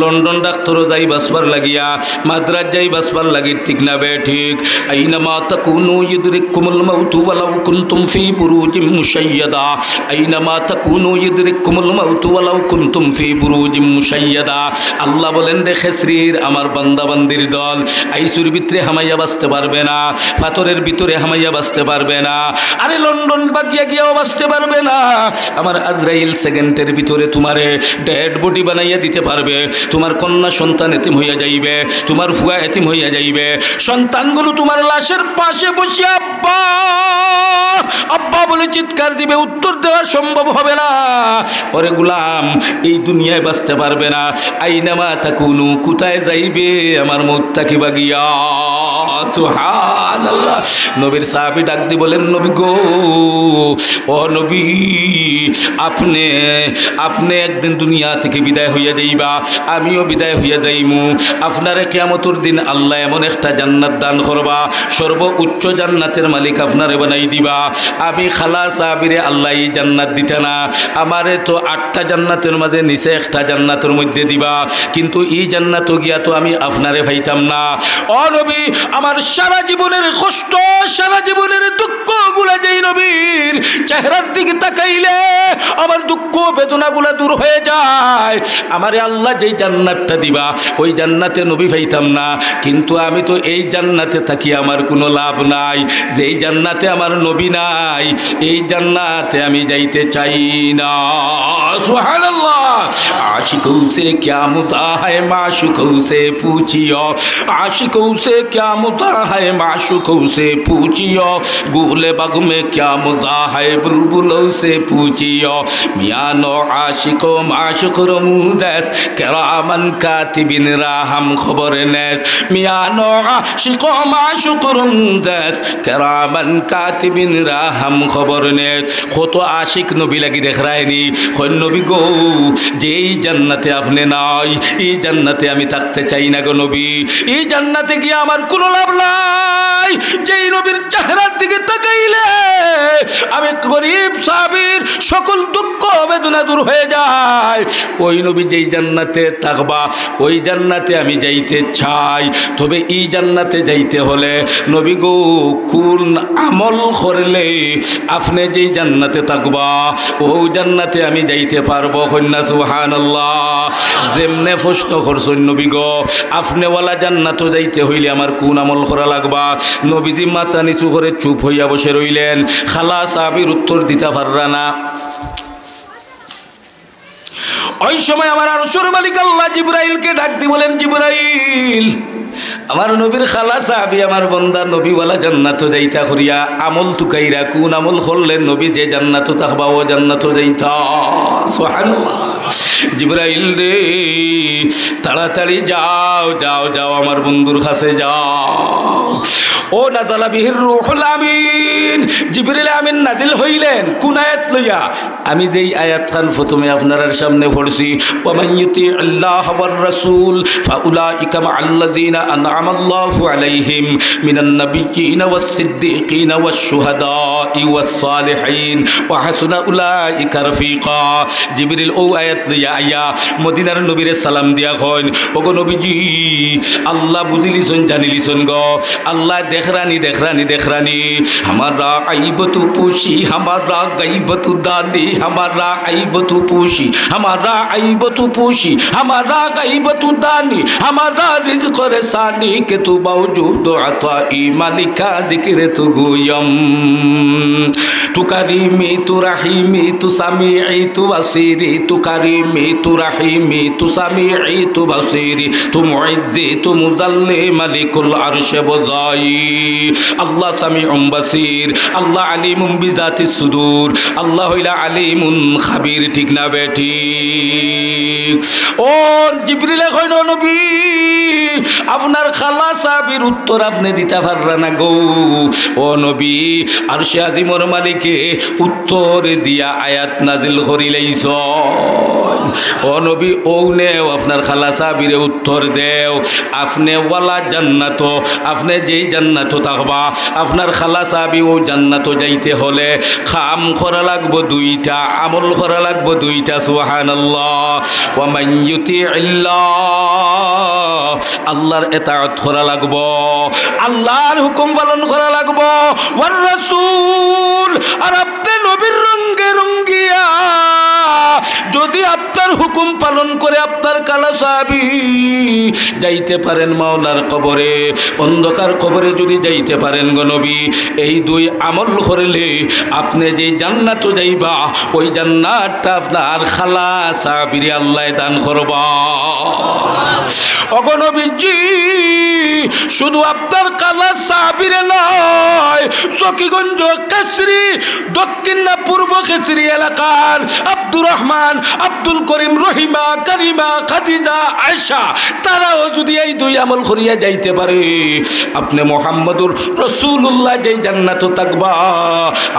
লন্ডন ডাক্তারও যাই বাঁচবার লাগিয়া, মাদ্রাজ যাই বাঁচবার লাগি, ঠিক না বে ঠিক? আইনামা তাকুনু ইউদরিকুমুল মাউতু ওয়ালাউ কুনতুম ফি বুরুজিম মুশাইয়াদা, আইনামা তাকুনু ইউদরিকুমুল মাউতু ওয়ালাউ কুনতুম ফি বুরুজিম মুশাইয়াদা। আল্লাহ বলেন রে খেসরির আমার বান্দা বান্দির দল, আইসুর ভিতরে হামাইয়া বাঁচতে পারবে না, পাথরের ভিতরে হামাইয়া বাঁচতে পারবে না, আরে লন্ডন বাগিয়া গিয়াও বাঁচতে পারবে না। আমার আজরাইল সেকেন্ডের ভিতরে তোমারে ডেড বডি বানাইয়া দিতে পারবে। তোমার কন্যা সন্তান এতিম হইয়া যাইবে, তোমার ফুয়া এতিম হইয়া যাইবে, সন্তানগুলো তোমার লাশের পাশে বসিয়া আব্বা আব্বা বলে চিৎকার দিবে, উত্তর দেওয়া সম্ভব হবে না। ওরে গুলাম এই দুনিয়ায় বাঁচতে পারবে না, আইনামা তাকুনু কোথায় যাইবে আমার মউত তাকিবা গিয়া। সুবহানাল্লাহ। নবীর সাহাবী ডাক দিয়ে বলেন, নবী গো, ও নবী, আপনি একদিন দুনিয়া থেকে বিদায় হইয়া যাইবা, আমিও বিদায় হইয়া যাইমু। আপনারে কিয়ামতের দিন আল্লাহ এমন একটা জান্নাত দান করবা, সর্বোচ্চ জান্নাতের মালিক আপনারে বানাই দিবা। আমি খালা সাহাবীরে আল্লাহ এই জান্নাত দিতে না, আমারে তো 8টা জান্নাতের মাঝে নিচে একটা জান্নাতের মধ্যে দিবা, কিন্তু এই জান্নাত গিয়া তো আমি আপনারে পাইতাম না। ও নবী, আমার সারা জীবনের কষ্ট, সারা জীবনের দুঃখগুলা যেই নবীর চেহারার দিকে তাকাইলে আমার দুঃখ বেদনাগুলা দূর হয়ে যায়। আমারে আল্লাহ যেই জান্নাতটা দিবা ওই জান্নাতে নবী পাইতাম না, কিন্তু আমি তো এই জান্নাতে থাকি আমার কোনো লাভ নাই। যেই জান্নাতে আমার নবী নাই এই জান্নাতে আমি যাইতে চাই না। সুবহানাল্লাহ। आशिकों से क्या मुता है माशूकों से पूछियो, आशिकों से क्या मुता है माशूकों से पूछियो, गूले बग में क्या मुता है बुलबुलों से पूछियो। मियानो आशिको माशूक रमूदेस किरामन कातिबिन राहम खबर नेस, मियानो आशिको माशूक रमूदेस किरामन कातिबिन राहम खबर नेस। खो तो आशिक नबी लगी देख रहा है नी, खो नबी गो যেই জান্নাতে আপনি নাই এই জান্নাতে আমি থাকতে চাই না গো নবী। এই জান্নাতে গিয়ে আমার কোনো লাভ নাই। যেই নবীর চেহারার দিকে তাকাইলে আমি গরিব সাহাবীর সকল দুঃখ বেদনা দূর হয়ে যায়। ওই নবী যেই জান্নাতে থাকবা ওই জান্নাতে আমি যাইতে চাই। তবে এই জান্নাতে যাইতে হলে নবী গো কোন আমল করলে আপনি যেই জান্নাতে থাকবা ওই জান্নাতে আমি যাইতে পারবো? কন্যা সুবহানাল্লাহ। যেমনে প্রশ্ন করছেন নবী গো আপনি ওয়ালা জান্নাতও যাইতে হইলে আমার কোন আমল করা লাগবা? নবীজি মাথা নিচু করে চুপ হইয়া বসে রইলেন। খালা সাহাবীর উত্তর দিতে পাররা না। ওই সময় আমার আরশের মালিক আল্লাহ জিবরাইলকে ডাক দিয়ে বলেন, জিবরাইল, আমার নবীর খালা সাহাবী আমার বান্দা নবীওয়ালা জান্নাত যাইতা করিয়া আমল তুকাইরা কোন আমল করলেন নবী যে জান্নাত থাকবা ও জান্নাত যাইতা। সুবহানাল্লাহ। জিবরাইল রে তাড়াতাড়ি যাও যাও যাও আমার বন্ধুর কাছে যাও। ও নাজালা বিহির রূহুল আমিন, জিবরিল আমিন নাজিল হইলেন কোন আয়াত লইয়া? আমি যেই আয়াত খান প্রথমে আপনার সামনে পড়ছি, ওয়ামান ইউতি আল্লাহ ওয়ার রাসূল ফাউলাইকা মাআল্লাযিনা আনআমা আল্লাহু আলাইহিম মিনান নাবিয়্যিনা ওয়াস সিদ্দীকিনা ওয়াশ শুহাদাই ওয়াস সালিহিন ওয়া হাসুনা উলাইকা রাফিকা। জিবরিল ও আয়াত লইয়া আইয়া মদিনার নবীরে সালাম দিয়া কইন, ওগো নবীজি আল্লাহ বুঝিলিছন জানিলিছন গো, আল্লাহ দেখরানি দেখরানি দেখরানি, हमारा आइबतु पूछी हमारा गईबतु दानी, हमारा आइबतु पूछी हमारा आइबतु पूछी हमारा गईबतु दानी, हमारा रिज़्क़ रसानी के तू बावजूद अताई मालिका जिक्र तु गुयम, तू करीमी तू रहीमी तू समीई तू बसीरी, तू करीमी तू रहीमी तू समीई तू बसीरी, तू मुइज़्ज़ी तू मुज़ल्ली मालिकुल अर्श बज़ाई। আল্লাহ সামিউম বাসির, আল্লাহ আলিমুম বিজাতিস সুদূর, আল্লাহ হইলা আলিম আলিমুন খাবির, ঠিক না বেঠিক? ও জিবরিলে কইল নবী আপনার খালা সাহাবীর উত্তর আপনি দিতে পাররা না গো। ও নবী আরশে আজিমর মালিকে উত্তর দিয়া আয়াত নাজিল করিলেইছ। ও নবী ওনেও আপনার খালা সাহাবীরে উত্তর দেও, আপনি ওয়ালা জান্নাত, আপনি যেই জান্নাত থাকবা আপনার খালা সাহাবী ও জান্নাত যাইতে হলে কাম করা লাগবো দুইটা, আমল করা লাগবো দুইটা। সুবহানাল্লাহ। ওয়া মান ইউতিইল্লাহ, আল্লাহর ইতাআত করা লাগবো, আল্লাহর হুকুম পালন করা লাগবো। ওয়ার রাসূল, আর আপনি নবীর রঙ্গে রঙ্গিয়া যদি আপনার হুকুম পালন করে আপনার কালা সাহাবী যাইতে পারেন মাওলার কবরে, অন্ধকার কবরে যদি যাইতে পারেন গো নবী, এই দুই আমল করলে আপনি যে জান্নাত যাইবা ওই জান্নাতটা আপনার খালা সাহাবীরে আল্লাহ দান করবা। ওগো নবীজি শুধু আপনার কালা সাহাবীরে নয়, চকিগঞ্জ কেশরি দক্ষিণ না পূর্ব কেশরি এলাকার আব্দুর রহমান, আব্দুল করিম, রহিমা, কারিমা, খাদিজা, আয়েশা, তারাও যদি এই দুই আমল করিয়া যাইতে পারে আপনি মুহাম্মদুর রাসূলুল্লাহ যেই জান্নাত থাকবা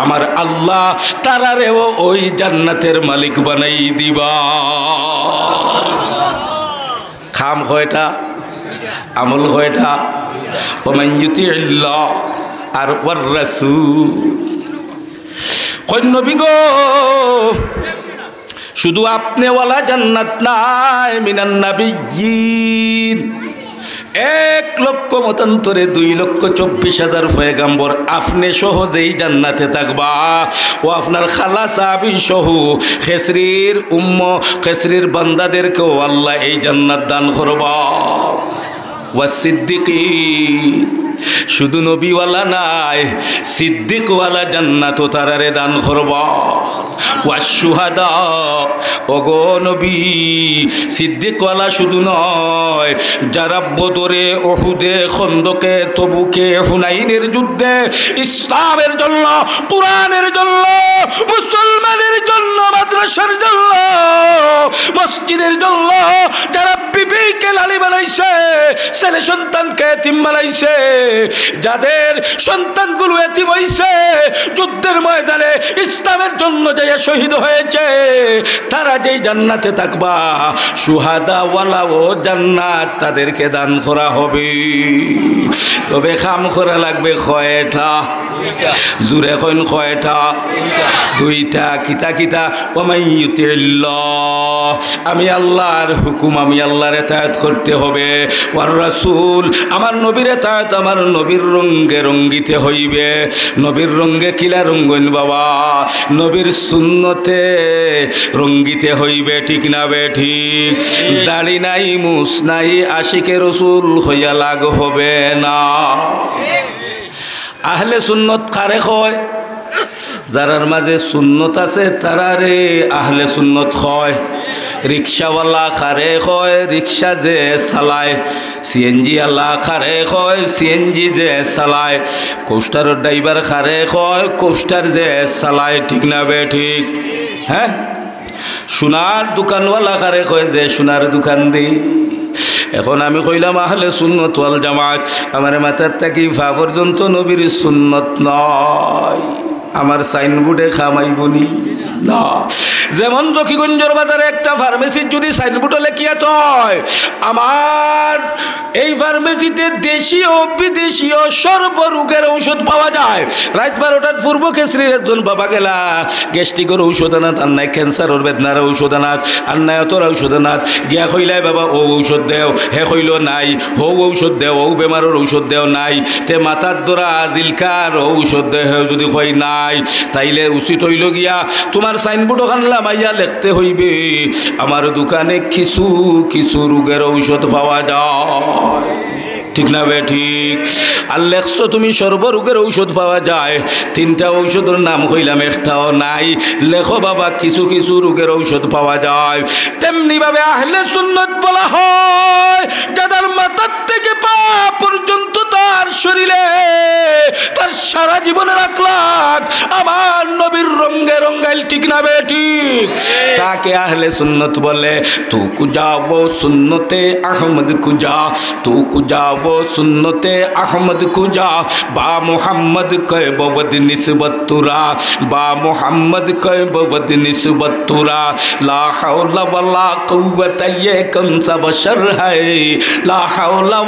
আমার আল্লাহ তারারেও ওই জান্নাতের মালিক বানাই দিবা। খাম কয়টা? আমল কয়টা? ওমান ইউতিইল্লাহ আর ওয়ার রাসূল। কই নবী গো শুধু আপনি ওয়ালা জান্নাত নাই, মিনান নাবিয়্যিন 1,00,000 মতান্তরে 2,24,000 পয়গাম্বর আপনি সহজেই জান্নাতে থাকবা। ও আপনার খালা সাহাবী সহ খেসরির খেসরির বান্দাদেরকেও আল্লাহ এই জান্নাত দান করবা। ওয়া সিদ্দিকিন, শুধু নবীওয়ালা নাই, সিদ্দিকওয়ালা জান্নাত তারারে দান করবা। ওয়া শুহাদা, ওগো নবী সিদ্দিকওয়ালা শুধু নয়, যারা বদরে, উহুদে, খন্দকে, তবুকে, হুনাইনের যুদ্ধে ইসলামের জন্য, কোরআনের জন্য, মুসলমানের জন্য, মাদ্রাসার জন্য, মসজিদের জন্য যারা বিবিকে লালি বানাইছে, ছেলে সন্তানকে এতিম বানাইছে, যাদের সন্তানগুলো এতিম হইছে, যুদ্ধের ময়দানে ইসলামের জন্য যাইয়া শহীদ হয়েছে, তারা যেই জান্নাতে থাকবা সুহাদা ওয়ালা ও জান্নাত তাদেরকে দান করা হবে। তবে কাম করা লাগবে কয়টা? জুরে কইন কয়টা? দুইটা। কিতা কিতা? ওমান ইউতিইল্লাহ, আমি আল্লাহর হুকুম, আমি আল্লাহর ইতাআত করতে হবে। ওয়ার রাসূল, আমার নবীর ইতাআত, আমার নবীর রঙ্গে রঙ্গিতে হইবে। নবীর রঙ্গে কিলা রঙ্গন বাবা? নবীর সুন্নতে রঙ্গিতে হইবে, ঠিক না বে ঠিক? দাড়ি নাই, মুছ নাই, আশিকে রসুল হইয়া লাগ হবে না। আহলে সুন্নত কারে কয়? যারার মাঝে সুন্নত আছে তারারে আহলে সুন্নত কয়। রিক্সাওয়ালা খারে কয় রিক্সা যে চালায়, সিএনজি আলা খারে কয় সিএনজি যে চালায়, কোস্টারের ড্রাইভার খারে কয় কোস্টার যে চালায়, ঠিক না বে ঠিক? হ্যাঁ, সোনার দোকানওয়ালা খারে কয় যে সোনার দোকান দেই। এখন আমি কইলাম আহলে সুন্নত ওয়াল জামাত, আমার মাথার থাকি পা পর্যন্ত নবীর সুন্নত নয়, আমার সাইনবোর্ডে খামাইবনি না। যেমন জকিগঞ্জের বাজারে একটা ফার্মেসির যদি সাইনবোর্ডে লেখিয়া তয় আমার এই ফার্মেসিতে দেশীয় বিদেশীয় সর্বরোগের ঔষধ পাওয়া যায়, রাত 12টার পূর্ব কেসরির একজন বাবা গেলা গ্যাস্ট্রিকের ঔষধ আনাত, আর নাই ক্যান্সারের বেদনার ঔষধ আনাত, আর নাই অতর ঔষধ আনাত, গিয়া কইলাই বাবা ও ঔষধ দেও, হে কইল নাই, হৌ ঔষধ দেও, ও বেমারের ঔষধ দেও নাই, তে মাথার দোরা জিলকার ঔষধ দেহ যদি কই নাই, তাইলে উচিত হইল গিয়া তোমার সাইনবোর্ড ওখানলা মাইয়া লিখতে হইবে আমার দোকানে কিছু কিছু রোগের ঔষধ পাওয়া যায়, ঠিক না বে ঠিক? আর লেখছো তুমি সর্বরোগের ঔষধ পাওয়া যায়, 3টা ঔষধের নাম কইলাম একটাও নাই, লেখো বাবা কিছু কিছু রোগের ঔষধ পাওয়া যায়। তেমনি ভাবে আহলে সুন্নাত বলা হয় যাদের মাথার থেকে পা পর্যন্ত তার শরীরে তার সারা জীবনের আখলাক আমার নবীর রঙ্গে রঙ্গাই মাসাইল, ঠিক না বেঠিক? তাকে আহলে সুন্নত বলে। তু কুজা वो सुन्नते अहमद कुजा, तू कुजा वो सुन्नते अहमद कुजा, बा मोहम्मद कै बवद निस्बत तुरा, बा मोहम्मद कै बवद निस्बत तुरा, ला हौला वला कुव्वत ये कौन सा बशर है, ला हौला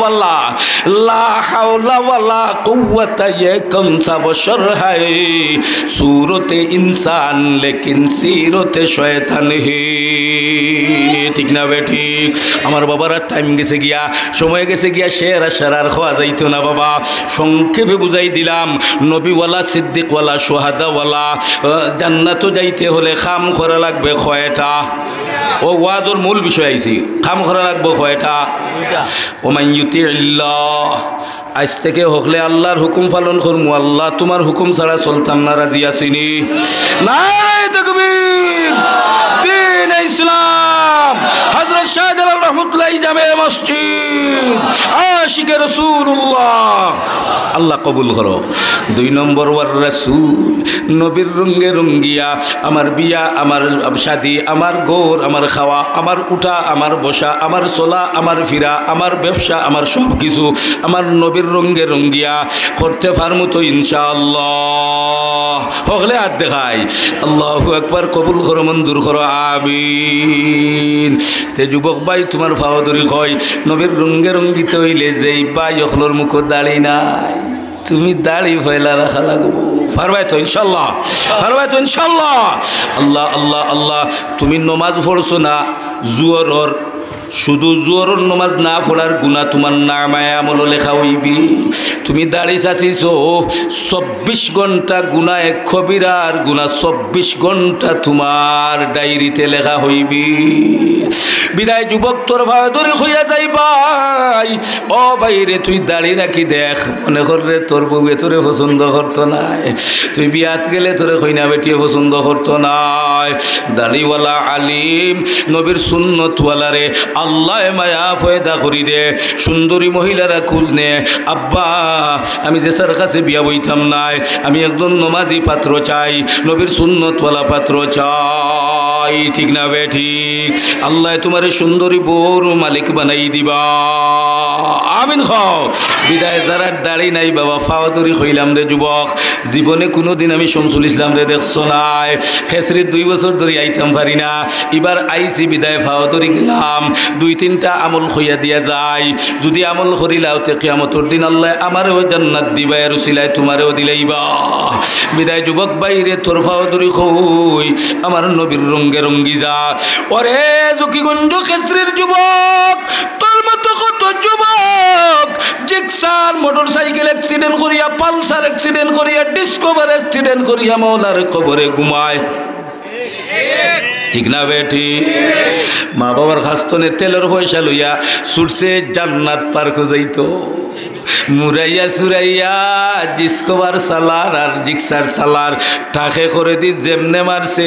वला कुव्वत ये कौन सा बशर है, सूरत इंसान लेकिन सीरत शैतान है, ঠিক না বেঠি? আমার বাবার টাইম গেছে গিয়া, সময় গেছে গিয়া, শের আর খাওয়া যাইতো না বাবা। সংক্ষেপে বুঝাই দিলাম, নবীওয়ালা, সিদ্দিকওয়ালা, সোহাদাওয়ালা জান্নাত যাইতে হলে খাম করা লাগবে কয়টা? ও ওয়াজর মূল বিষয় আইছি, খাম করা লাগবে কয়টা? ওমান ইউতিল্লাহ, আজ থেকে হকলে আল্লাহর হুকুম পালন করমু, আল্লাহ তোমার হুকুম ছাড়া চলতাম না, রাজি আসিনি? নাই তাকবীর, দ্বীন ইসলাম, হযরত শাহজালাল রহমাতুল্লাহি জামে মসজিদ, আশিকে রাসূলুল্লাহ। আল্লাহ কবুল করো। 2 নম্বর ওয়ার রাসূল, নবীর রঙ্গে রঙ্গিয়া আমার বিয়া, আমার শাদি, আমার গোর, আমার খাওয়া, আমার উঠা, আমার বসা, আমার চলা, আমার ফিরা, আমার ব্যবসা, আমার সব কিছু আমার নবীর রঙ্গে রঙ্গিয়া করতে পারমু তো ইনশাআল্লাহ? হকলে হাত দেখাই, আল্লাহু আকবার, কবুল করো, মঞ্জুর করো, আমিন। তে যুবক ভাই, তোমার ফাওয়াদরি কয় নবীর রঙ্গে রঙ্গিতে হইলে যেই ভাই অখলোর মুখ দাড়ি নাই, তুমি দাড়ি ফেলা রাখা লাগবো। পারবাই তো ইনশাল্লাহ? পারবাই তো ইনশাল্লাহ? আল্লাহ আল্লাহ আল্লাহ। তুমি নমাজ পড়ছো না জুয়রর, শুধু জোহরের নমাজ না পড়ার গুনাহ তোমার নামায়ে আমল লেখা হইবি। তুমি দাড়ি চাচিছো, 24 ঘন্টা গুনাহ, কবিরার গুনাহ 24 ঘন্টা তোমার ডায়েরিতে লেখা হইবি। বিদায় যুবক, তোর ভাদরে হইয়া যাই ভাই, ও ভাই রে, তুই দাড়ি রাখি দেখ, মনে কর রে তোর বউয়ে তোরে পছন্দ করতো নাই, তুই বিয়াত গেলে তোরে কইনা বেটিয়ে পছন্দ করতো নাই। দাড়িওয়ালা আলিম, নবীর সুন্নতওয়ালা রে আল্লাহ মায়া ফয়দা করি দে। সুন্দরী মহিলারা খুঁজ নে, আব্বা আমি যে স্যার কাছে বিয়া বইতাম নাই, আমি একজন নমাজি পাত্র চাই, নবীর সুন্নতওয়ালা পাত্র চাই, ঠিক না বেঠিক? আল্লাহ তোমার সুন্দরী বউর মালিক বানাই দিবা, আমিন খাও। বিদায় যারা দাড়ি নাই বাবা, ফাওয়াদরি হইলাম রে যুবক, জীবনে কোনোদিন আমি শামসুল ইসলাম রে দেখছো নাই, খেসরির 2 বছর ধরে আইতাম পারি না, এবার আইছি বিদায় ফাওয়াদরি গেলাম। 2-3টা আমল হইয়া দিয়া যায়, যদি আমল করিলাওতে কিয়ামতের দিন আল্লাহ আমারও জান্নাত দিবা, এর উসিলায় তোমারও দিলাইবা। বিদায় যুবক বাইরে তোর ফাওয়াদরি কই, আমার নবীর রঙ্গে রঙ্গি যা। ওরে জকিগঞ্জ খেসরির যুবক, তোর মতো কত যুবক জিক্সার মোটরসাইকেল অ্যাক্সিডেন্ট করিয়া, পালসার অ্যাক্সিডেন্ট করিয়া, ডিসকভার অ্যাক্সিডেন্ট করিয়া মাওলার কবরে ঘুমায়, ঠিক না বেটি? মা বাবার খাস্তনে তেলের পয়সা লইয়া ছুটছে জান্নাত পার খুঁজাইতো, মুরাইয়া সুরাইয়া ডিসকভার সালার আর জিক্সার সালার টাকে করে দি যেমনে মারছে,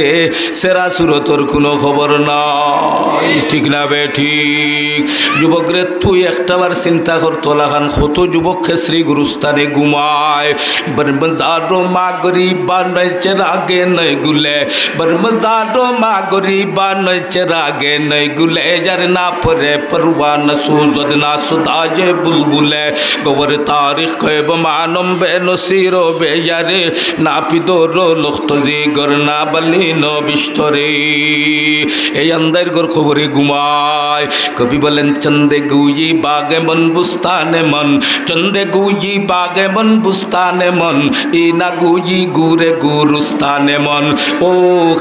সেরা সুরতর কোনো খবর নাই, ঠিক না বেঠিক? যুবক রে, তুই একটাবার চিন্তা কর, তোলাখান কত যুবক খেসরি গুরুস্থানে ঘুমায়, বরমজারো মা গরিবা নয় চেরাগে নয় গুলে, বরমজারো মা গরিবা নয় চেরাগে নয় গুলে, যার না পরে পরওয়ান সুজদ না সুদায়ে বুলবুলে, গোবর তারিখ কয়েব মানম বে নসিরো বে ইয়ারে, না পিদোরো লখতজি গর না বলিন বিস্তরে। এই আন্দার গর খবরে ঘুমায়। কবি বলেন চন্দে গুই বাগে মন বুস্তানে মন, চন্দে গুই বাগে মন বুস্তানে মন, ই না গুই গুরে গুরুস্তানে মন। ও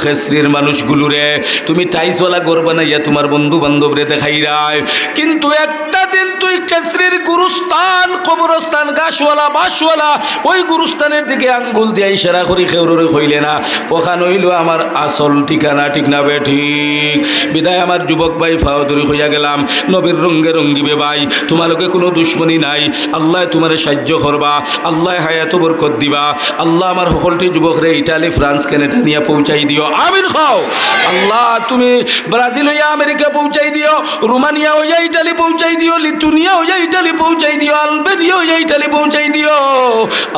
খেসরির মানুষগুলো রে, তুমি টাইসওয়ালা গর বানাইয়া তোমার বন্ধু বান্ধব রে দেখাই রায়, কিন্তু একটা দিন তুই খেসরির গুরুস্থান, কবরস্থান, গাছওয়ালা বাসওয়ালা ওই গুরুস্থানের দিকে আঙ্গুল দিয়ে ইশারা করি খেউরে হইলে না, ওখানে হইল আমার আসল ঠিকানা, ঠিক না বেঠিক? বিদায় আমার যুবক ভাই ফাওয়াদরি হইয়া গেলাম, নবীর রঙ্গে রঙ্গিবে ভাই, তোমালোকে কোনো দুশ্মনী নাই, আল্লাহ তোমার সাহায্য করবা, আল্লাহ হায়াত বরকত দিবা, আল্লাহ আমার সকলটি যুবক রে ইটালি, ফ্রান্স, কানাডা নিয়ে পৌঁছাই দিও, আমিন খাও। আল্লাহ তুমি ব্রাজিল হইয়া আমেরিকা পৌঁছাই দিও, রোমানিয়া হইয়া ইটালি পৌঁছাই দিও, লিথুনিয়া মাসিদুনিয়া হইয়া ইটালি পৌঁছাই দিও, আলবেনিয়া হইয়া ইটালি পৌঁছাই দিও।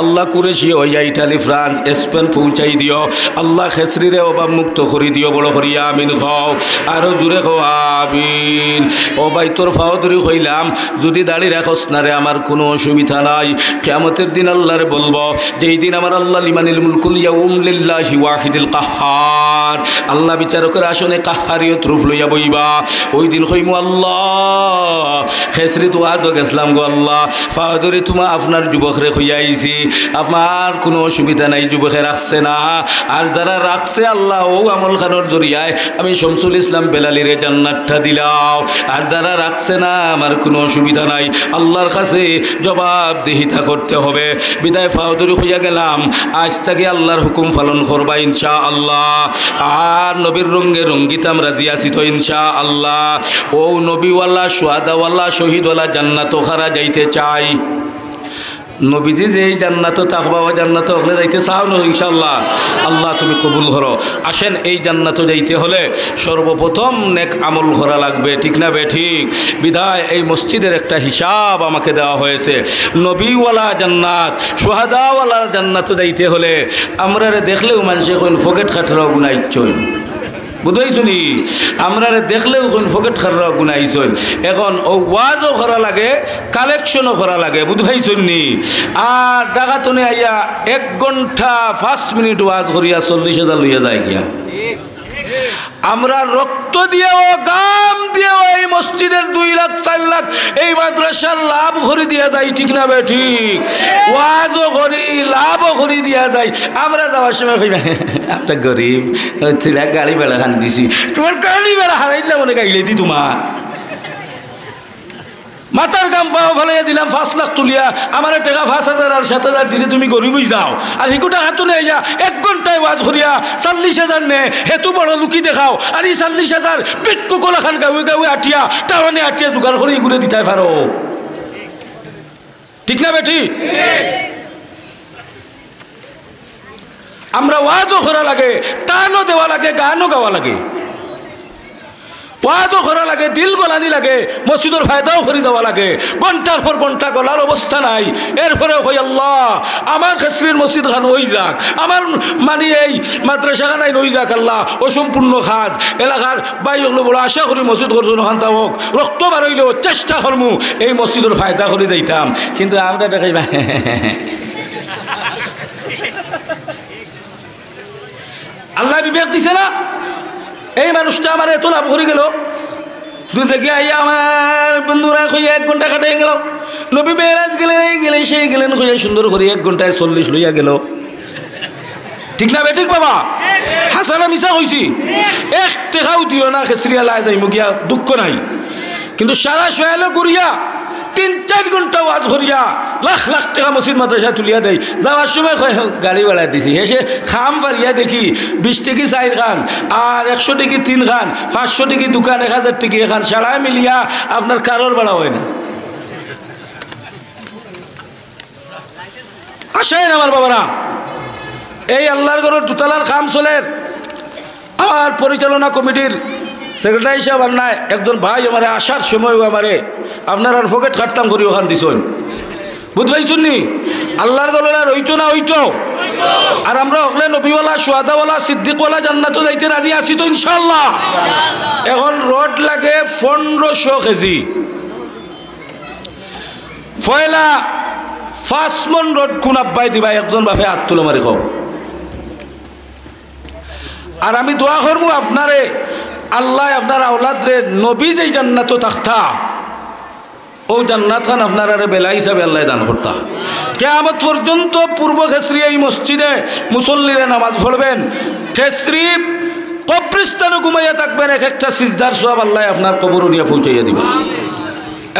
আল্লাহ কুরেশিয়া হইয়া ইটালি, ফ্রান্স, স্পেন পৌঁছাই দিও। আল্লাহ খেসরিরে অভাব মুক্ত করি দিও। বড় করিয়া আমিন খাও, আরো জোরে খাও আমিন। ও ভাই তোর ফাওদরি হইলাম, যদি দাড়ি রাখস না রে আমার কোনো অসুবিধা নাই। কিয়ামতের দিন আল্লাহরে বলবো, যেই দিন আমার আল্লাহ লিমানিল মুলকুল ইয়াউম লিল্লাহি ওয়াহিদিল কাহ্হার, আল্লাহ বিচারকের আসনে কাহ্হারিয়ত রূপ লইয়া বইবা। ওই দিন কইমু আল্লাহ খেসরি তো আজও গেছিলাম গো আল্লাহ, ফাওদরি তোমা আপনার যুবকরে হইয়াইছি, আমার কোনো অসুবিধা নাই, যুবকে রাখছে না। আর যারা রাখছে আল্লাহ ও আমল খানোর জরিয়ায় আমি শামসুল ইসলাম বেলালিরে জান্নাতটা দিলাও। আর যারা রাখছে না আমার কোনো অসুবিধা নাই, আল্লাহর কাছে জবাবদিহিতা করতে হবে। বিদায় ফাওদরি হইয়া গেলাম, আজ থেকে আল্লাহর হুকুম পালন করবা ইনশাআল্লাহ। আর নবীর রঙ্গে রঙ্গিতাম রাজি আছি তো ইনশাআল্লাহ। ও নবীওয়ালা, সুহাদাওয়ালা, শহীদওয়ালা জান্নাত খারা যাইতে চাই। নবীজি যে এই জান্নাত থাকবা, ও জান্নাত হলে যাইতে চাও না ইনশাআল্লাহ। আল্লাহ তুমি কবুল করো। আসেন, এই জান্নাত যাইতে হলে সর্বপ্রথম নেক আমল করা লাগবে, ঠিক না বে ঠিক? বিধায় এই মসজিদের একটা হিসাব আমাকে দেওয়া হয়েছে। নবীওয়ালা জান্নাত, সুহাদাওয়ালা জান্নাত যাইতে হলে আমরা দেখলেও মানুষে কোন ফকেট খাটরাও গুনাইছই, বুঝাইছনি? আমরা দেখলেও কোন ফকেট খাটরাও গুনাইছই। এখন ও ওয়াজও করা লাগে, কালেকশনও করা লাগে, বুঝাইছনি? আর ডাকাতনে আইয়া 1 ঘন্টা 5 মিনিট ওয়াজ করিয়া 40,000 লইয়া যায় গিয়া। আমরা রক্ত দিয়েও গাম দিয়েও এই মসজিদের 2 লাখ 4 লাখ এই মাদ্রাসার লাভ করে দিয়া যায়, ঠিক না বে ঠিক? ওয়াজও করি, লাভও করে দিয়া যায়। আমরা যাওয়ার সময় কইবা আমরা গরিব, গাড়ি বেড়া খান দিছি, তোমার গাড়ি বেড়া হারাইলে মনে গাইলে দি তোমার মাথার গাম পাওয়া ফেলাইয়া দিলাম 5 লাখ তুলিয়া, আমার টাকা 5,000 আর 7,000 দিলে তুমি গরিবই যাও। আর হিকু টাকা তো নেই, 1 ঘন্টায় ওয়াজ করিয়া 40,000 নে, হেতু বড় লুকি দেখাও। আর এই 40,000 পিটকু কলা খান গাঁয়ে গাঁয়ে আটিয়া টাউনে আটিয়া জোগাড় করে ঘুরে দিতে পারো, ঠিক না বেটি? আমরা ওয়াজও করা লাগে, টানও দেওয়া লাগে, গানও গাওয়া লাগে, ওয়াজও করা লাগে, দিল গলানি লাগে, মসজিদের ফায়দাও করে দেওয়া লাগে। ঘন্টার পর ঘন্টা গলার অবস্থা নাই। এরপরে হই আল্লাহ আমার খেসরির মসজিদ খান হয়ে যাক, আমার মানে এই মাদ্রাসা খানাই নই যাক আল্লাহ, অসম্পূর্ণ খাত এলাকার বাইগুলো বড় আশা করি মসজিদ করছো খানতা হোক, রক্ত বাড়ইলেও চেষ্টা করমু এই মসজিদের ফায়দা করে দিতাম। কিন্তু আমরা দেখাই আল্লাহ বিবেক দিছে না? এই মানুষটা আমার এত লাভ করে গেল, দূর থেকে আইয়া আমার বন্ধুরা খুঁজে 1 ঘন্টা কাটাই গেল। নবী মেরাজ গেলেন, এই গেলেন, সেই গেলেন, খুঁজে সুন্দর করে 1 ঘন্টায় 40 লইয়া গেল, ঠিক না বেঠিক বাবা? হাসানা মিশা হয়েছি, 1 টাকাও দিও না খেসরিয়া লাই যাই মুগিয়া, দুঃখ নাই। কিন্তু সারা সয়ালে ঘুরিয়া 3-4 ঘন্টা ওয়াজ করিয়া লাখ লাখ টাকা মসজিদ মাদ্রাসায় তুলিয়া দেয়। যাওয়ার সময় গাড়ি বেড়াই দিছি, হেসে খাম পারিয়া দেখি 20 টাকি 4 খান, আর 100 টাকি 3 খান, 500 টাকি দোকান, 1000 টাকি এখান, সারায় মিলিয়া আপনার কারোর বেড়া হয় না। আসেন আমার বাবারা, এই আল্লাহর ঘরের 2 তলার কাম চলের। আমার পরিচালনা কমিটির সেক্রেটারি সাহেব আর নাই, একজন ভাই আমারে আসার সময়ও আমারে আপনার আর ফকেট কাটতাম করি ওখান দিছেন, বুঝবাই শুননি? আল্লাহর গলার আর হইতো না হইতো। আর আমরা হকলে নবীওয়ালা, সুহাদাওয়ালা, সিদ্দিকওয়ালা জান্নাত যাইতে রাজি আছি তো ইনশাআল্লাহ। এখন রড লাগে 1500 কেজি, পয়লা 5 মন রড কোন আব্বাই দিবা? একজন বাপে হাত তুলে মারি খাও। আর আমি দোয়া করবো আপনারে, আল্লাহ আপনার আওলাদ রে নবী যেই জান্নাত থাকতা ও জান্নাত খান আপনারা বেলা হিসাবে আল্লাহ দান করতা। কিয়ামত পর্যন্ত পূর্ব খেসরি এই মসজিদে মুসল্লিরা নামাজ পড়বেন, খেসরি কবরস্থানে ঘুমাইয়া থাকবেন, 1-1টা সিজদার সওয়াব আল্লাহ আপনার কবর নিয়ে পৌঁছাইয়া দিবেন।